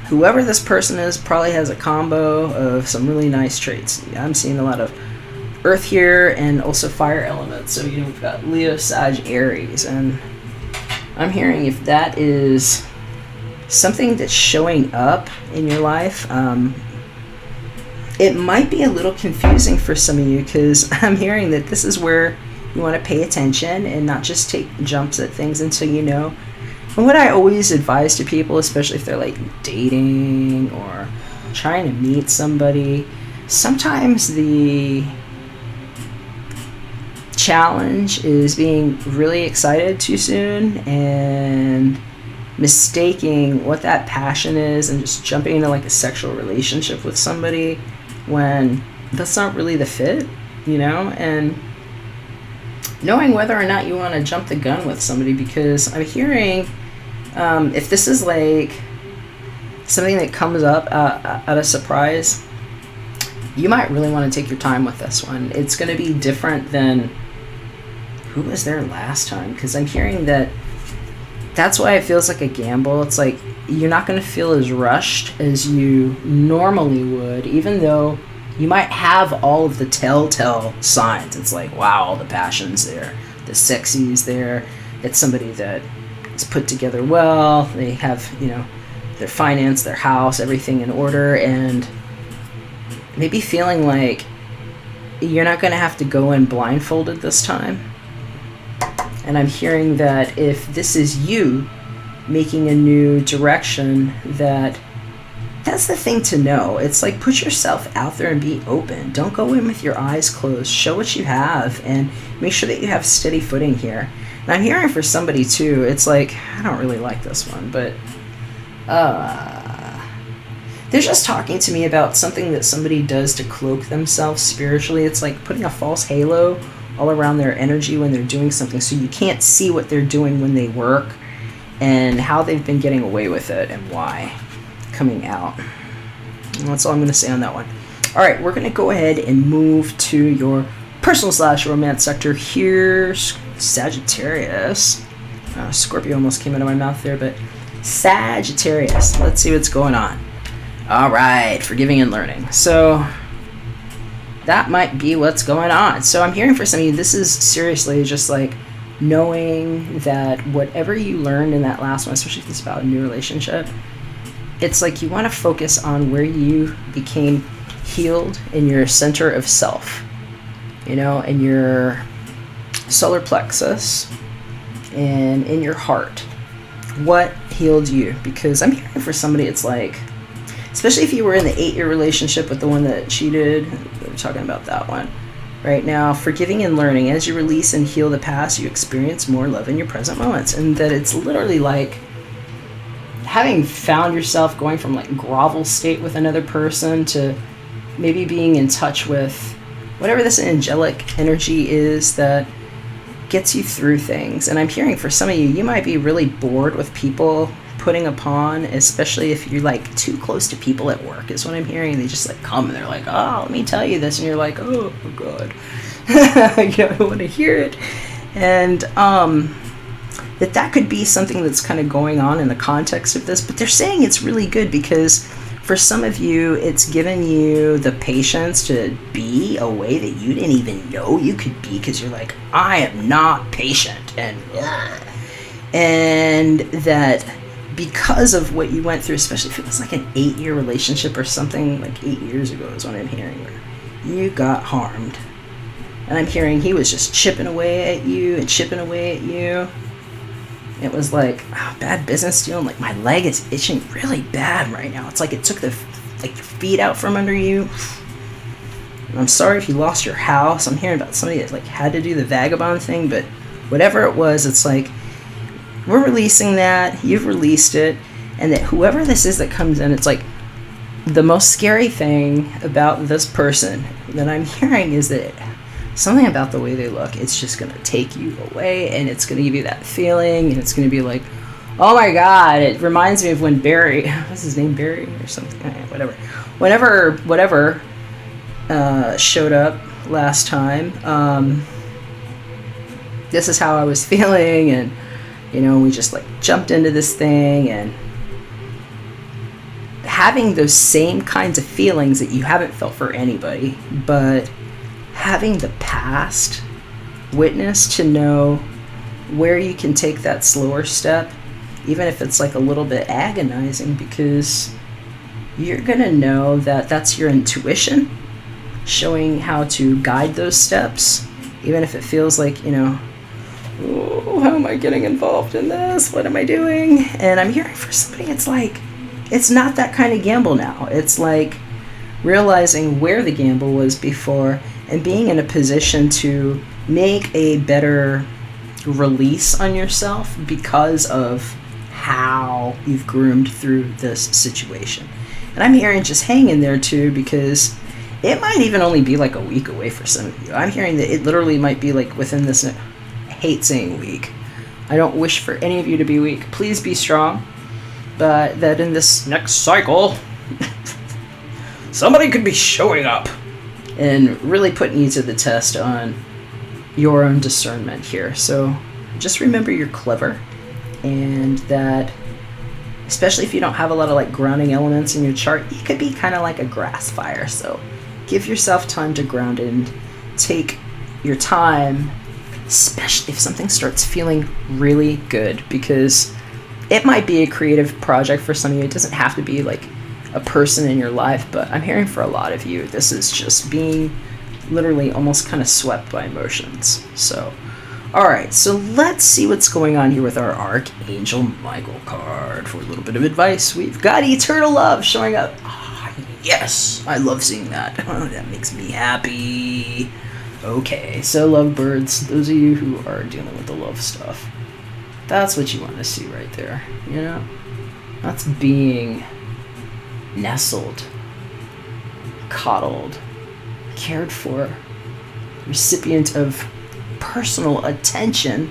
whoever this person is probably has a combo of some really nice traits. I'm seeing a lot of Earth here and also fire elements. So, we've got Leo, Sag, Aries. And I'm hearing if that is something that's showing up in your life, it might be a little confusing for some of you, because I'm hearing that this is where you want to pay attention and not just take jumps at things until you know. And what I always advise to people, especially if they're like dating or trying to meet somebody, sometimes the challenge is being really excited too soon and mistaking what that passion is and just jumping into like a sexual relationship with somebody when that's not really the fit, and knowing whether or not you want to jump the gun with somebody, because I'm hearing if this is like something that comes up at a surprise, you might really want to take your time with this one. It's going to be different than who was there last time, because I'm hearing that's why it feels like a gamble. It's like you're not going to feel as rushed as you normally would, even though you might have all of the telltale signs. It's like, wow, all the passion's there, the sexy's there. It's somebody that is put together well. They have, their finance, their house, everything in order, and maybe feeling like you're not going to have to go in blindfolded this time. And I'm hearing that if this is you making a new direction, that's the thing to know. It's like, put yourself out there and be open. Don't go in with your eyes closed. Show what you have and make sure that you have steady footing here. And I'm hearing for somebody too, it's like, I don't really like this one, but they're just talking to me about something that somebody does to cloak themselves spiritually. It's like putting a false halo all around their energy when they're doing something, so you can't see what they're doing when they work and how they've been getting away with it and why coming out. And that's all I'm going to say on that one. All right, we're going to go ahead and move to your personal / romance sector here. Sagittarius. Scorpio almost came out of my mouth there, but Sagittarius. Let's see what's going on. All right, forgiving and learning. So that might be what's going on. So I'm hearing for some of you, this is seriously just like knowing that whatever you learned in that last one, especially if it's about a new relationship, it's like you want to focus on where you became healed in your center of self, in your solar plexus and in your heart. What healed you? Because I'm hearing for somebody, it's like, especially if you were in the 8-year relationship with the one that cheated, we're talking about that one. Right now, forgiving and learning. As you release and heal the past, you experience more love in your present moments. And that it's literally like having found yourself going from like grovel state with another person to maybe being in touch with whatever this angelic energy is that gets you through things. And I'm hearing for some of you, you might be really bored with people putting upon, especially if you're like too close to people at work, is what I'm hearing. They just like come and they're like, oh, let me tell you this, and you're like, oh god. I want to hear it. And that could be something that's kind of going on in the context of this, but they're saying it's really good because for some of you, it's given you the patience to be a way that you didn't even know you could be, because you're like, I am not patient, and that because of what you went through, especially if it was like an 8-year relationship or something, like 8 years ago is what I'm hearing, where you got harmed. And I'm hearing he was just chipping away at you and chipping away at you. It was like, oh, bad business deal, and like my leg is itching really bad right now. It's like it took your feet out from under you. And I'm sorry if you lost your house. I'm hearing about somebody that like had to do the vagabond thing, but whatever it was, it's like, we're releasing that, you've released it, and that whoever this is that comes in, it's like the most scary thing about this person that I'm hearing is that something about the way they look, it's just going to take you away, and it's going to give you that feeling, and it's going to be like, oh my god, it reminds me of when Barry, what's his name, Barry or something, whatever showed up last time, this is how I was feeling, and we just like jumped into this thing, and having those same kinds of feelings that you haven't felt for anybody, but having the past witness to know where you can take that slower step, even if it's like a little bit agonizing, because you're gonna know that that's your intuition showing how to guide those steps, even if it feels like, oh, how am I getting involved in this? What am I doing? And I'm hearing for somebody, it's like, it's not that kind of gamble now. It's like realizing where the gamble was before and being in a position to make a better release on yourself because of how you've groomed through this situation. And I'm hearing just hang in there too, because it might even only be like a week away for some of you. I'm hearing that it literally might be like within this, I hate saying week. I don't wish for any of you to be weak. Please be strong. But that in this next cycle, somebody could be showing up and really putting you to the test on your own discernment here. So just remember you're clever, and that especially if you don't have a lot of like grounding elements in your chart, you could be kind of like a grass fire. So give yourself time to ground and take your time, especially if something starts feeling really good, because it might be a creative project for some of you. It doesn't have to be like a person in your life, but I'm hearing for a lot of you, this is just being literally almost kind of swept by emotions. So, all right, so let's see what's going on here with our Archangel Michael card for a little bit of advice. We've got Eternal Love showing up. Yes, I love seeing that. That makes me happy. Okay, so lovebirds, those of you who are dealing with the love stuff, that's what you want to see right there, That's being nestled, coddled, cared for, recipient of personal attention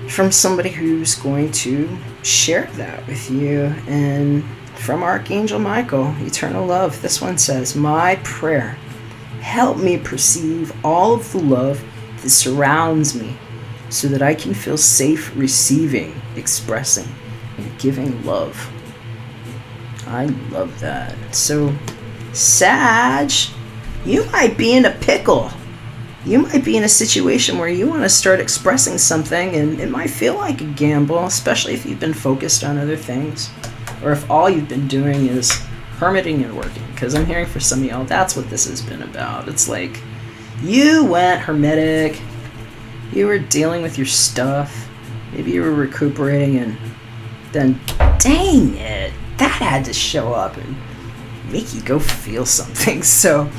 from somebody who's going to share that with you. And from Archangel Michael, Eternal Love, this one says, my prayer, help me perceive all of the love that surrounds me so that I can feel safe receiving, expressing, and giving love. I love that. So, Sag, you might be in a pickle. You might be in a situation where you want to start expressing something, and it might feel like a gamble, especially if you've been focused on other things, or if all you've been doing is hermiting and working. Because I'm hearing for some of y'all, that's what this has been about. It's like you went hermetic, you were dealing with your stuff, maybe you were recuperating, and then, dang it, that had to show up and make you go feel something. So,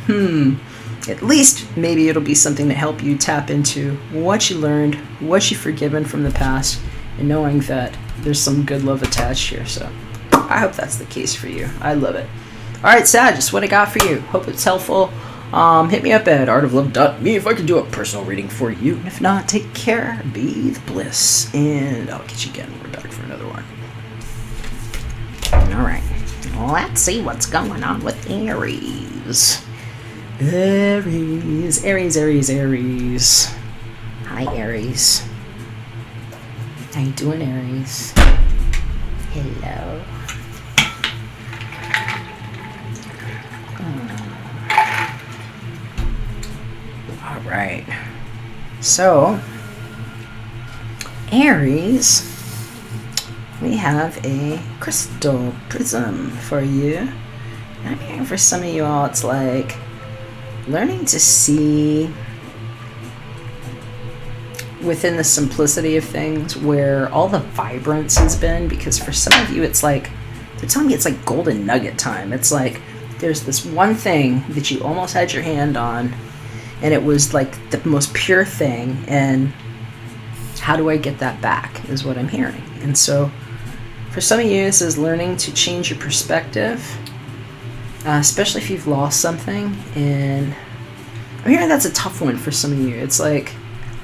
at least maybe it'll be something to help you tap into what you learned, what you've forgiven from the past, and knowing that there's some good love attached here. So I hope that's the case for you. I love it. All right, Sag, just what I got for you. Hope it's helpful. Hit me up at artoflove.me if I can do a personal reading for you. And if not, take care, be the bliss, and I'll catch you again. We're back for another one. All right, let's see what's going on with Aries. Aries. Hi, Aries. How you doing, Aries? Hello. All right. So, Aries, we have a crystal prism for you. I'm hearing for some of you all, it's like learning to see within the simplicity of things where all the vibrance has been, because for some of you it's like they're telling me it's like golden nugget time. It's like there's this one thing that you almost had your hand on and it was like the most pure thing, and how do I get that back is what I'm hearing. And so for some of you, this is learning to change your perspective, especially if you've lost something. And I'm hearing that's a tough one for some of you. It's like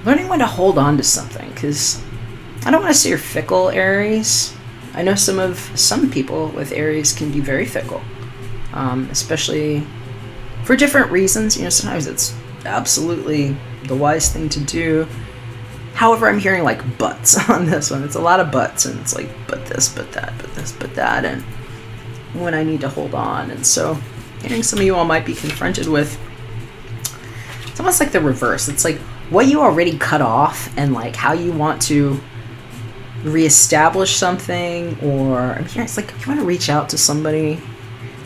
learning when to hold on to something, because I don't want to say you're fickle, Aries. I know some people with Aries can be very fickle, especially for different reasons. Sometimes it's absolutely the wise thing to do. However, I'm hearing like buts on this one. It's a lot of buts, and it's like, but this, but that, but this, but that, and when I need to hold on. And so hearing some of you all might be confronted with it's almost like the reverse. It's like what you already cut off and like how you want to reestablish something, or I'm hearing it's like you want to reach out to somebody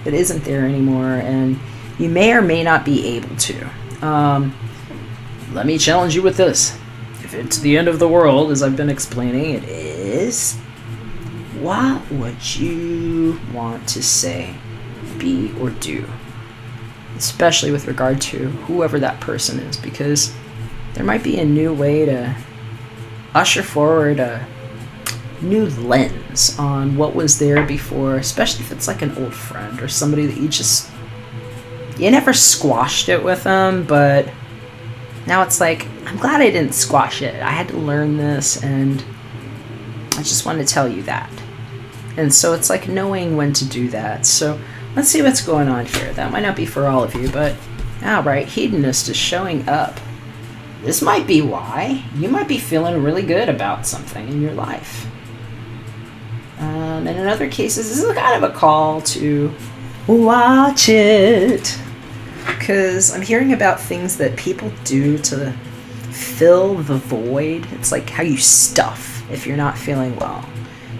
that isn't there anymore, and you may or may not be able to. Let me challenge you with this. If it's the end of the world, as I've been explaining, it is, what would you want to say, be, or do? Especially with regard to whoever that person is, because there might be a new way to usher forward a new lens on what was there before, especially if it's like an old friend or somebody that you never squashed it with them, but now it's like, I'm glad I didn't squash it. I had to learn this, and I just wanted to tell you that. And so it's like knowing when to do that. So let's see what's going on here. That might not be for all of you, but alright, hedonist is showing up. This might be why you might be feeling really good about something in your life. And in other cases, this is kind of a call to watch it. Because I'm hearing about things that people do to fill the void. It's like how you stuff if you're not feeling well.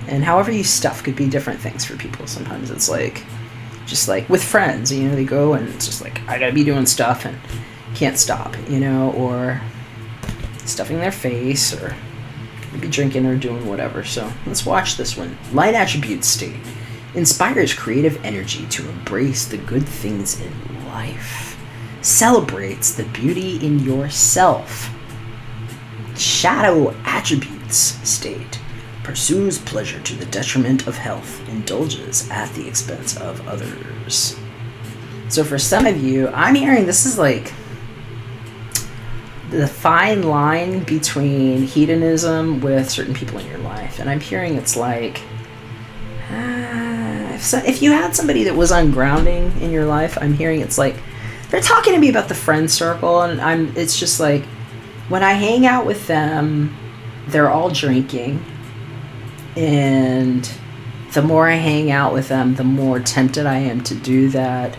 And however you stuff could be different things for people. Sometimes it's like, just like with friends, you know, they go and it's just like, I gotta be doing stuff and can't stop, you know, or stuffing their face, or maybe drinking or doing whatever. So let's watch this one. Light attribute state inspires creative energy to embrace the good things in life, celebrates the beauty in yourself. Shadow attributes state pursues pleasure to the detriment of health, indulges at the expense of others. So for some of you, I'm hearing this is like the fine line between hedonism with certain people in your life. And I'm hearing it's like, if you had somebody that was ungrounding in your life, I'm hearing it's like, they're talking to me about the friend circle, and it's just like, when I hang out with them, they're all drinking. And the more I hang out with them, the more tempted I am to do that.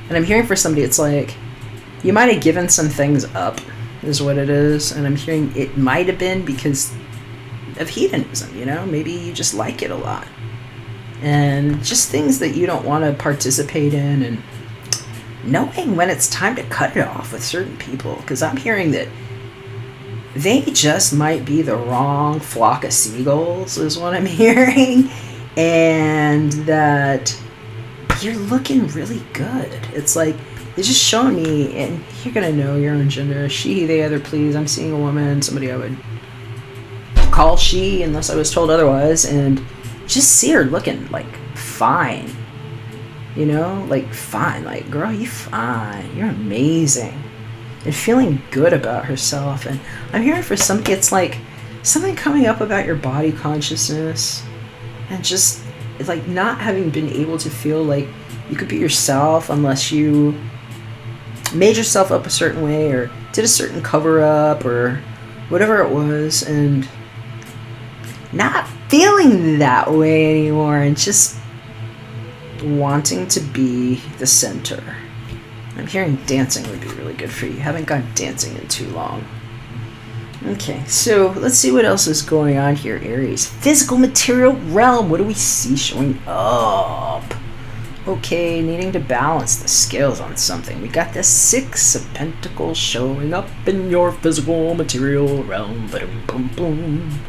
And I'm hearing for somebody, it's like, you might have given some things up, is what it is. And I'm hearing it might have been because of hedonism, you know? Maybe you just like it a lot. And just things that you don't want to participate in, and knowing when it's time to cut it off with certain people. Because I'm hearing that they just might be the wrong flock of seagulls, is what I'm hearing. And that you're looking really good. It's like, it's just showing me, and you're going to know your own gender. She, they, other, please. I'm seeing a woman, somebody I would call she unless I was told otherwise. And just see her looking, like, fine. You know? Like, fine. Like, girl, you fine. You're amazing. And feeling good about herself. And I'm hearing for somebody, it's like something coming up about your body consciousness, and just like not having been able to feel like you could be yourself unless you made yourself up a certain way or did a certain cover up or whatever it was, and not feeling that way anymore, and just wanting to be the center. I'm hearing dancing would be really good for you. Haven't gone dancing in too long. Okay, so let's see what else is going on here, Aries. Physical material realm. What do we see showing up? Okay, needing to balance the scales on something. We got the Six of Pentacles showing up in your physical material realm. Ba-dum, boom, boom.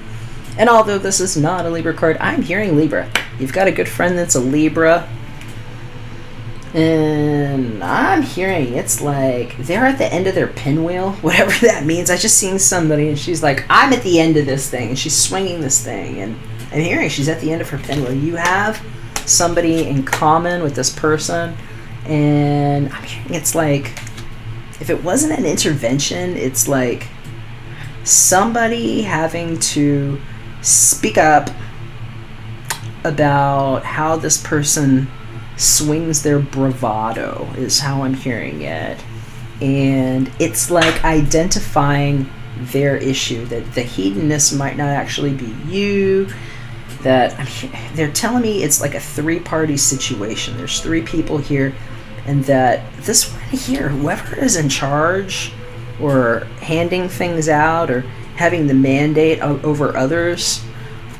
And although this is not a Libra card, I'm hearing Libra. You've got a good friend that's a Libra. And I'm hearing it's like they're at the end of their pinwheel, whatever that means. I just seen somebody and she's like, I'm at the end of this thing, and she's swinging this thing, and I'm hearing she's at the end of her pinwheel. You have somebody in common with this person, and I'm hearing it's like, if it wasn't an intervention, it's like somebody having to speak up about how this person swings their bravado, is how I'm hearing it. And it's like identifying their issue, that the hedonist might not actually be you, that they're telling me it's like a three-party situation. There's three people here, and that this one here, whoever is in charge or handing things out or having the mandate over others,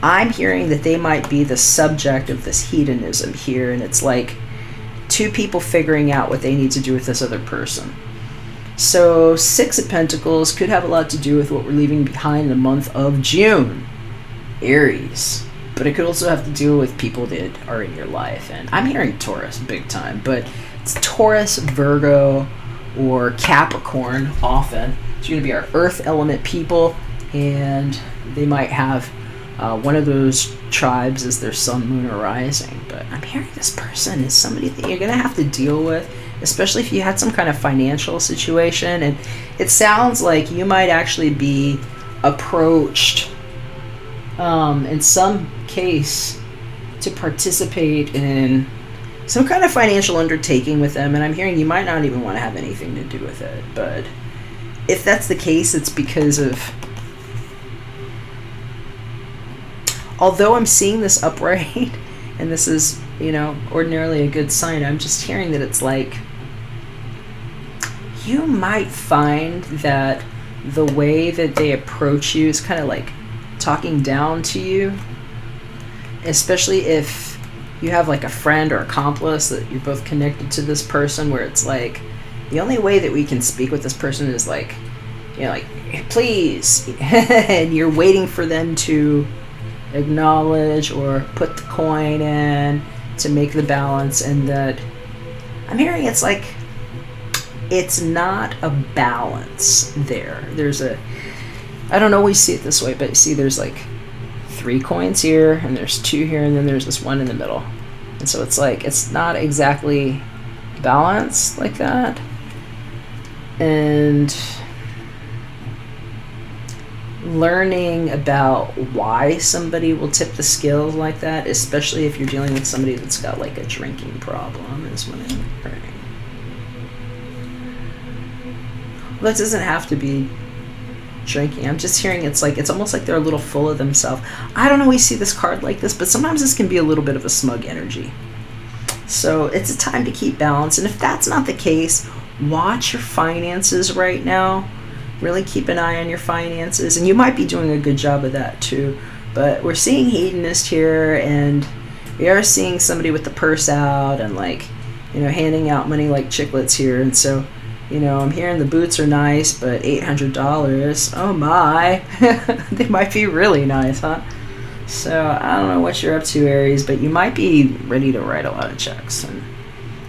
I'm hearing that they might be the subject of this hedonism here, and it's like two people figuring out what they need to do with this other person. So Six of Pentacles could have a lot to do with what we're leaving behind in the month of June, Aries. But it could also have to do with people that are in your life. And I'm hearing Taurus big time, but it's Taurus, Virgo, or Capricorn often. It's going to be our earth element people, and they might have one of those tribes as their sun, moon, or rising. But I'm hearing this person is somebody that you're going to have to deal with, especially if you had some kind of financial situation. And it sounds like you might actually be approached in some case to participate in some kind of financial undertaking with them, and I'm hearing you might not even want to have anything to do with it. But if that's the case, it's because of, although I'm seeing this upright and this is, you know, ordinarily a good sign, I'm just hearing that it's like you might find that the way that they approach you is kind of like talking down to you, especially if you have like a friend or accomplice that you're both connected to this person, where it's like the only way that we can speak with this person is like, you know, like, please, and you're waiting for them to acknowledge or put the coin in to make the balance. And that I'm hearing it's like it's not a balance there. There's a, I don't always see it this way, but see, there's like 3 coins here, and there's 2 here, and then there's this one in the middle. And so it's like, it's not exactly balanced like that. And learning about why somebody will tip the scales like that, especially if you're dealing with somebody that's got like a drinking problem, is what I'm hearing. Well, that doesn't have to be drinking. I'm just hearing it's like, it's almost like they're a little full of themselves. I don't always see this card like this, but sometimes this can be a little bit of a smug energy. So it's a time to keep balance. And if that's not the case, watch your finances right now. Really keep an eye on your finances, and you might be doing a good job of that too. But we're seeing hedonist here, and we are seeing somebody with the purse out and like, you know, handing out money like chiclets here. And so, you know, I'm hearing the boots are nice, but $800, oh my, they might be really nice, huh? So I don't know what you're up to, Aries, but you might be ready to write a lot of checks and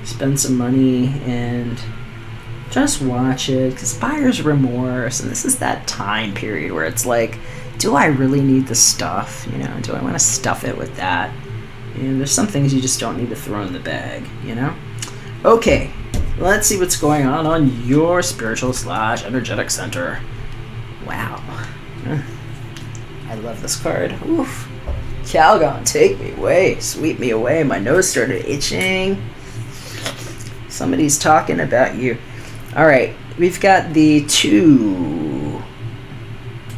spend some money, and just watch it, because buyer's remorse. And this is that time period where it's like, do I really need the stuff? You know, do I want to stuff it with that? You know, there's some things you just don't need to throw in the bag, you know? Okay. Let's see what's going on your spiritual / energetic center. Wow. I love this card. Oof. Calgon, take me away. Sweep me away. My nose started itching. Somebody's talking about you. All right. We've got the 2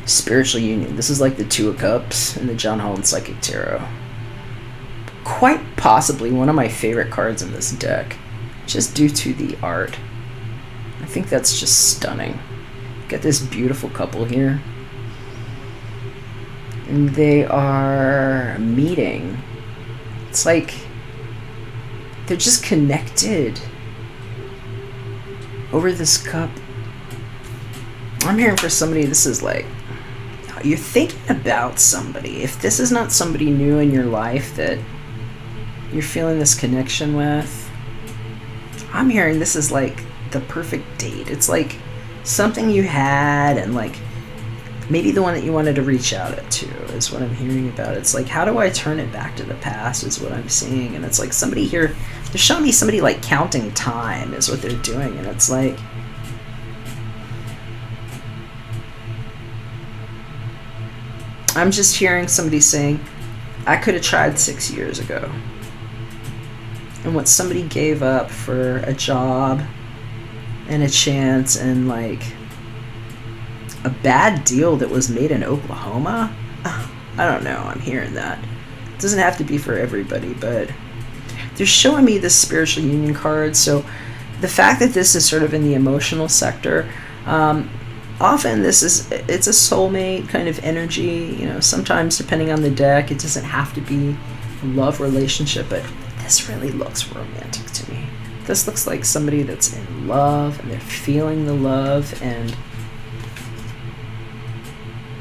spiritual union. This is like the 2 of Cups in the John Holland Psychic Tarot. Quite possibly one of my favorite cards in this deck, just due to the art. I think that's just stunning. Got this beautiful couple here, and they are meeting. It's like they're just connected over this cup. I'm hearing for somebody, this is like, you're thinking about somebody. If this is not somebody new in your life that you're feeling this connection with, I'm hearing this is like the perfect date. It's like something you had, and like maybe the one that you wanted to reach out to is what I'm hearing about. It's like, how do I turn it back to the past is what I'm seeing. And it's like somebody here, they're showing me somebody like counting time is what they're doing. And it's like, I'm just hearing somebody saying, I could have tried 6 years ago. And what somebody gave up for a job and a chance and like a bad deal that was made in Oklahoma? I don't know, I'm hearing that. It doesn't have to be for everybody, but they're showing me this spiritual union card. So the fact that this is sort of in the emotional sector, often it's a soulmate kind of energy. You know, sometimes depending on the deck, it doesn't have to be a love relationship, but this really looks romantic to me. This looks like somebody that's in love and they're feeling the love and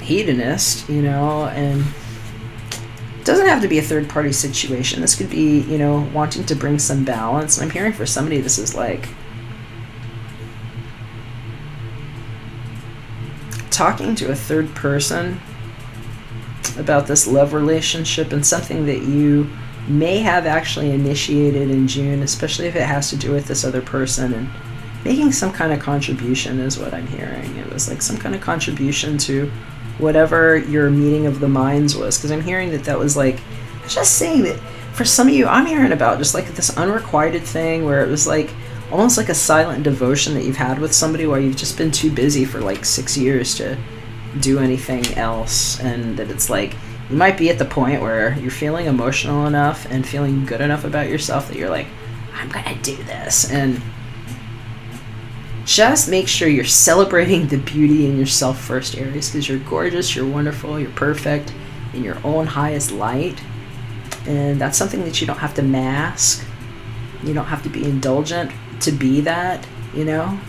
hedonist, you know, and it doesn't have to be a third party situation. This could be, you know, wanting to bring some balance. And I'm hearing for somebody this is like talking to a third person about this love relationship and something that you may have actually initiated in June, especially if it has to do with this other person, and making some kind of contribution is what I'm hearing. It was like some kind of contribution to whatever your meeting of the minds was, because I'm hearing that was like, just saying that for some of you, I'm hearing about just like this unrequited thing where it was like almost like a silent devotion that you've had with somebody while you've just been too busy for like 6 years to do anything else, and that it's like you might be at the point where you're feeling emotional enough and feeling good enough about yourself that you're like, I'm gonna do this. And just make sure you're celebrating the beauty in yourself first, Aries, because you're gorgeous, you're wonderful, you're perfect in your own highest light. And that's something that you don't have to mask. You don't have to be indulgent to be that, you know?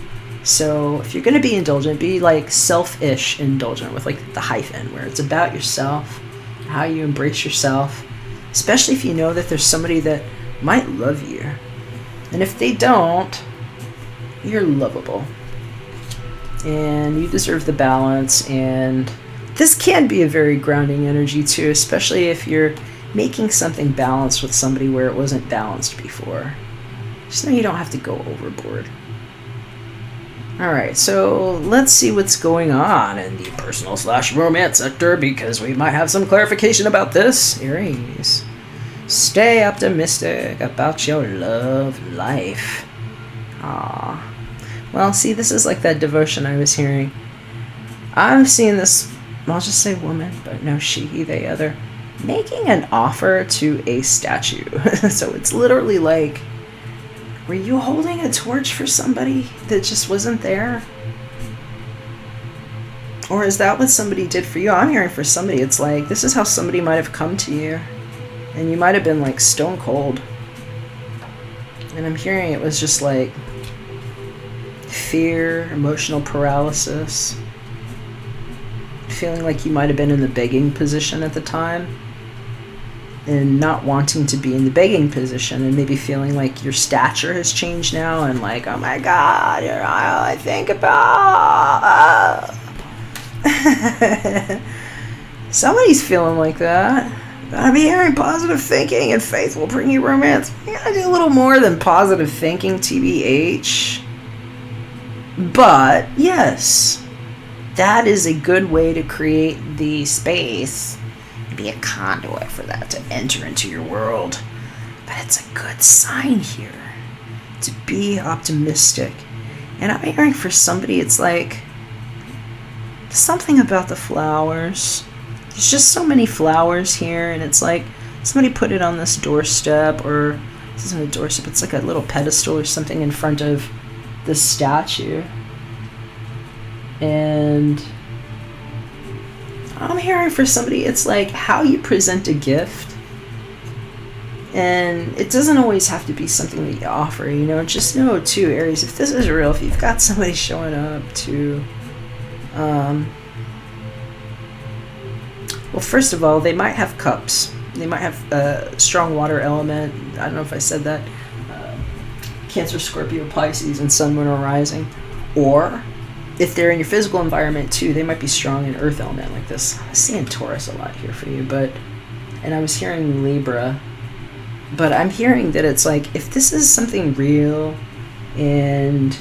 So if you're going to be indulgent, be like selfish indulgent with like the hyphen, where it's about yourself, how you embrace yourself, especially if you know that there's somebody that might love you. And if they don't, you're lovable. And you deserve the balance. And this can be a very grounding energy too, especially if you're making something balanced with somebody where it wasn't balanced before. Just know you don't have to go overboard. Alright, so let's see what's going on in the personal/romance sector, because we might have some clarification about this, Aries. Stay optimistic about your love life. Aww. Well, see, this is like that devotion I was hearing. I'm seeing this, I'll just say woman, but no she, they, other, making an offer to a statue. So it's literally like, were you holding a torch for somebody that just wasn't there? Or is that what somebody did for you? I'm hearing for somebody, it's like, this is how somebody might have come to you. And you might have been like stone cold. And I'm hearing it was just like fear, emotional paralysis. Feeling like you might have been in the begging position at the time. And not wanting to be in the begging position, and maybe feeling like your stature has changed now, and like, oh my god, you're all I think about. Somebody's feeling like that. I'm hearing positive thinking and faith will bring you romance. You gotta do a little more than positive thinking, TBH. But yes, that is a good way to create the space, be a conduit for that to enter into your world. But it's a good sign here to be optimistic. And I'm hearing for somebody, it's like something about the flowers. There's just so many flowers here, and it's like somebody put it on this doorstep, or this isn't a doorstep, it's like a little pedestal or something in front of this statue. And I'm hearing for somebody, it's like how you present a gift. And it doesn't always have to be something that you offer, you know. Just know too, Aries, if this is real, if you've got somebody showing up to well, first of all, they might have cups. They might have a strong water element. I don't know if I said that. Cancer, Scorpio, Pisces, and Sun, Moon, or Rising. Or if they're in your physical environment too, they might be strong in earth element like this. I'm seeing Taurus a lot here for you, and I was hearing Libra, but I'm hearing that it's like, if this is something real and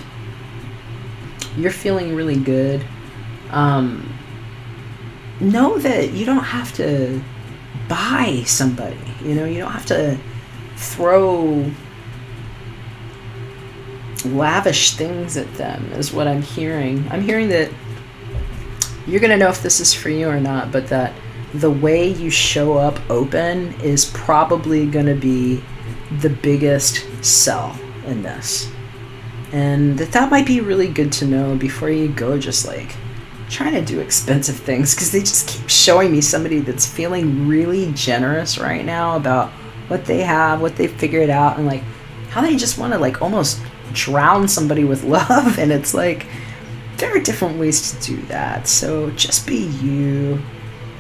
you're feeling really good, know that you don't have to buy somebody, you know, you don't have to throw lavish things at them, is what I'm hearing. I'm hearing that you're going to know if this is for you or not, but that the way you show up open is probably going to be the biggest sell in this. And that might be really good to know before you go just like trying to do expensive things because they just keep showing me somebody that's feeling really generous right now about what they have, what they've figured out, and like how they just want to like almost drown somebody with love. And it's like there are different ways to do that. So just be you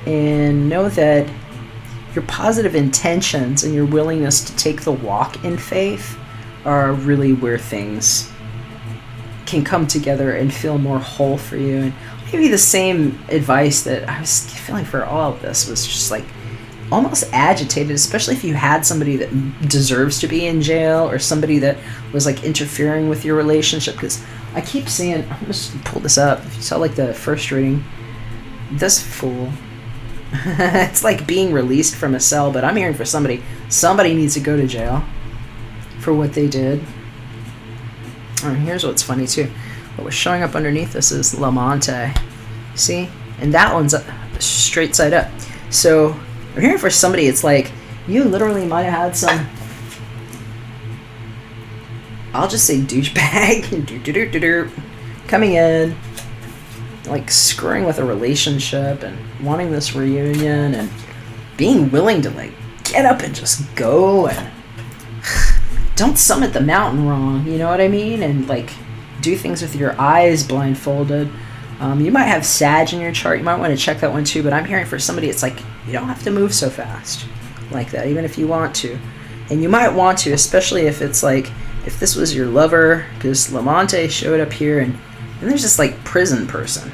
and know that your positive intentions and your willingness to take the walk in faith are really where things can come together and feel more whole for you. And maybe the same advice that I was feeling for all of this was just like almost agitated, especially if you had somebody that deserves to be in jail or somebody that was like interfering with your relationship. Because I keep seeing, I'm just pull this up. If you saw like the first reading, this fool, it's like being released from a cell, but I'm hearing for somebody needs to go to jail for what they did. And here's what's funny too. What was showing up underneath this is Lamante. See? And that one's straight side up. So I'm hearing for somebody, it's like you literally might have had some, I'll just say douchebag coming in, like screwing with a relationship and wanting this reunion and being willing to like get up and just go and don't summit the mountain wrong, you know what I mean? And like do things with your eyes blindfolded. You might have Sag in your chart. You might want to check that one too. But I'm hearing for somebody, it's like you don't have to move so fast like that, even if you want to. And you might want to, especially if it's like, if this was your lover, because Lamante showed up here and there's this like prison person.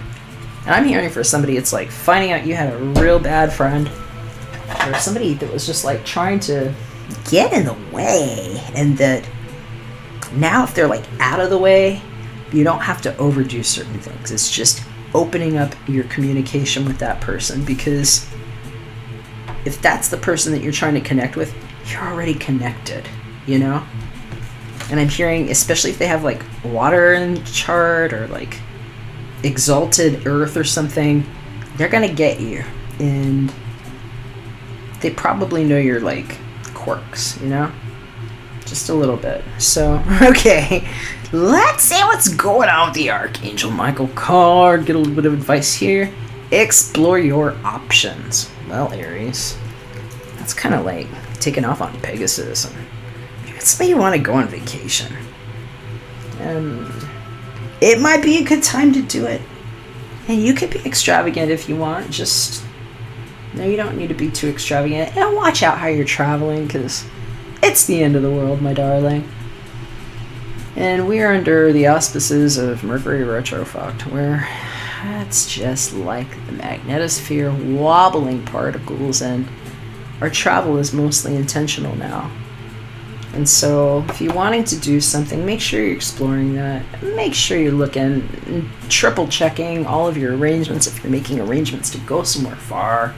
And I'm hearing for somebody, it's like finding out you had a real bad friend or somebody that was just like trying to get in the way, and that now if they're like out of the way, you don't have to overdo certain things. It's just opening up your communication with that person, because if that's the person that you're trying to connect with, you're already connected, you know? And I'm hearing, especially if they have like water in the chart or like exalted earth or something, they're gonna get you, and they probably know your like quirks, you know, just a little bit. So okay, let's see what's going on with the Archangel Michael card. Get a little bit of advice here. Explore your options. Well, Aries, that's kind of like taking off on Pegasus, and it's maybe you want to go on vacation, and it might be a good time to do it. And you could be extravagant if you want. Just no, you don't need to be too extravagant. And watch out how you're traveling, because it's the end of the world, my darling. And we are under the auspices of Mercury retrofracted, where it's just like the magnetosphere, wobbling particles, and our travel is mostly intentional now. And so if you're wanting to do something, make sure you're exploring that. Make sure you're looking, triple checking all of your arrangements if you're making arrangements to go somewhere far,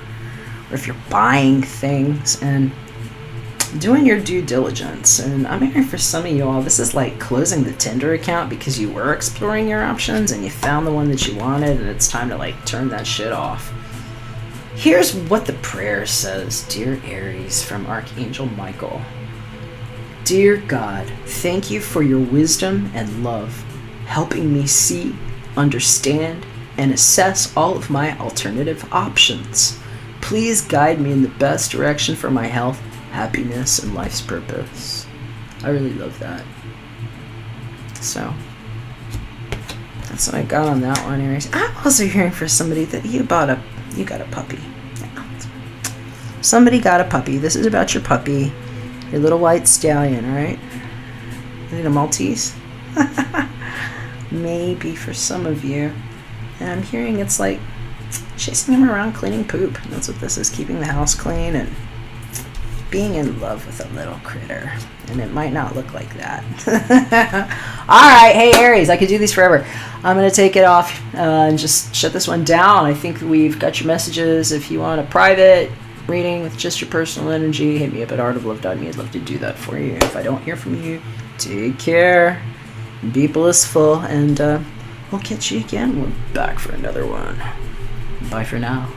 or if you're buying things, and doing your due diligence. And I'm hearing for some of you all, this is like closing the Tinder account because you were exploring your options and you found the one that you wanted, and it's time to like turn that shit off. Here's what the prayer says, dear Aries, from Archangel Michael. Dear God, thank you for your wisdom and love, helping me see, understand, and assess all of my alternative options. Please guide me in the best direction for my health, happiness, and life's purpose. I really love that. So, that's what I got on that one, Aries. I'm also hearing for somebody that you got a puppy. Somebody got a puppy. This is about your puppy. Your little white stallion, right? Is it a Maltese? Maybe for some of you. And I'm hearing it's like chasing him around cleaning poop. That's what this is, keeping the house clean and being in love with a little critter. And it might not look like that. Alright, hey Aries, I could do these forever. I'm going to take it off and just shut this one down. I think we've got your messages. If you want a private reading with just your personal energy, hit me up at artoflove.me. I'd love to do that for you. If I don't hear from you, take care, be blissful, and we'll catch you again. We're back for another one. Bye for now.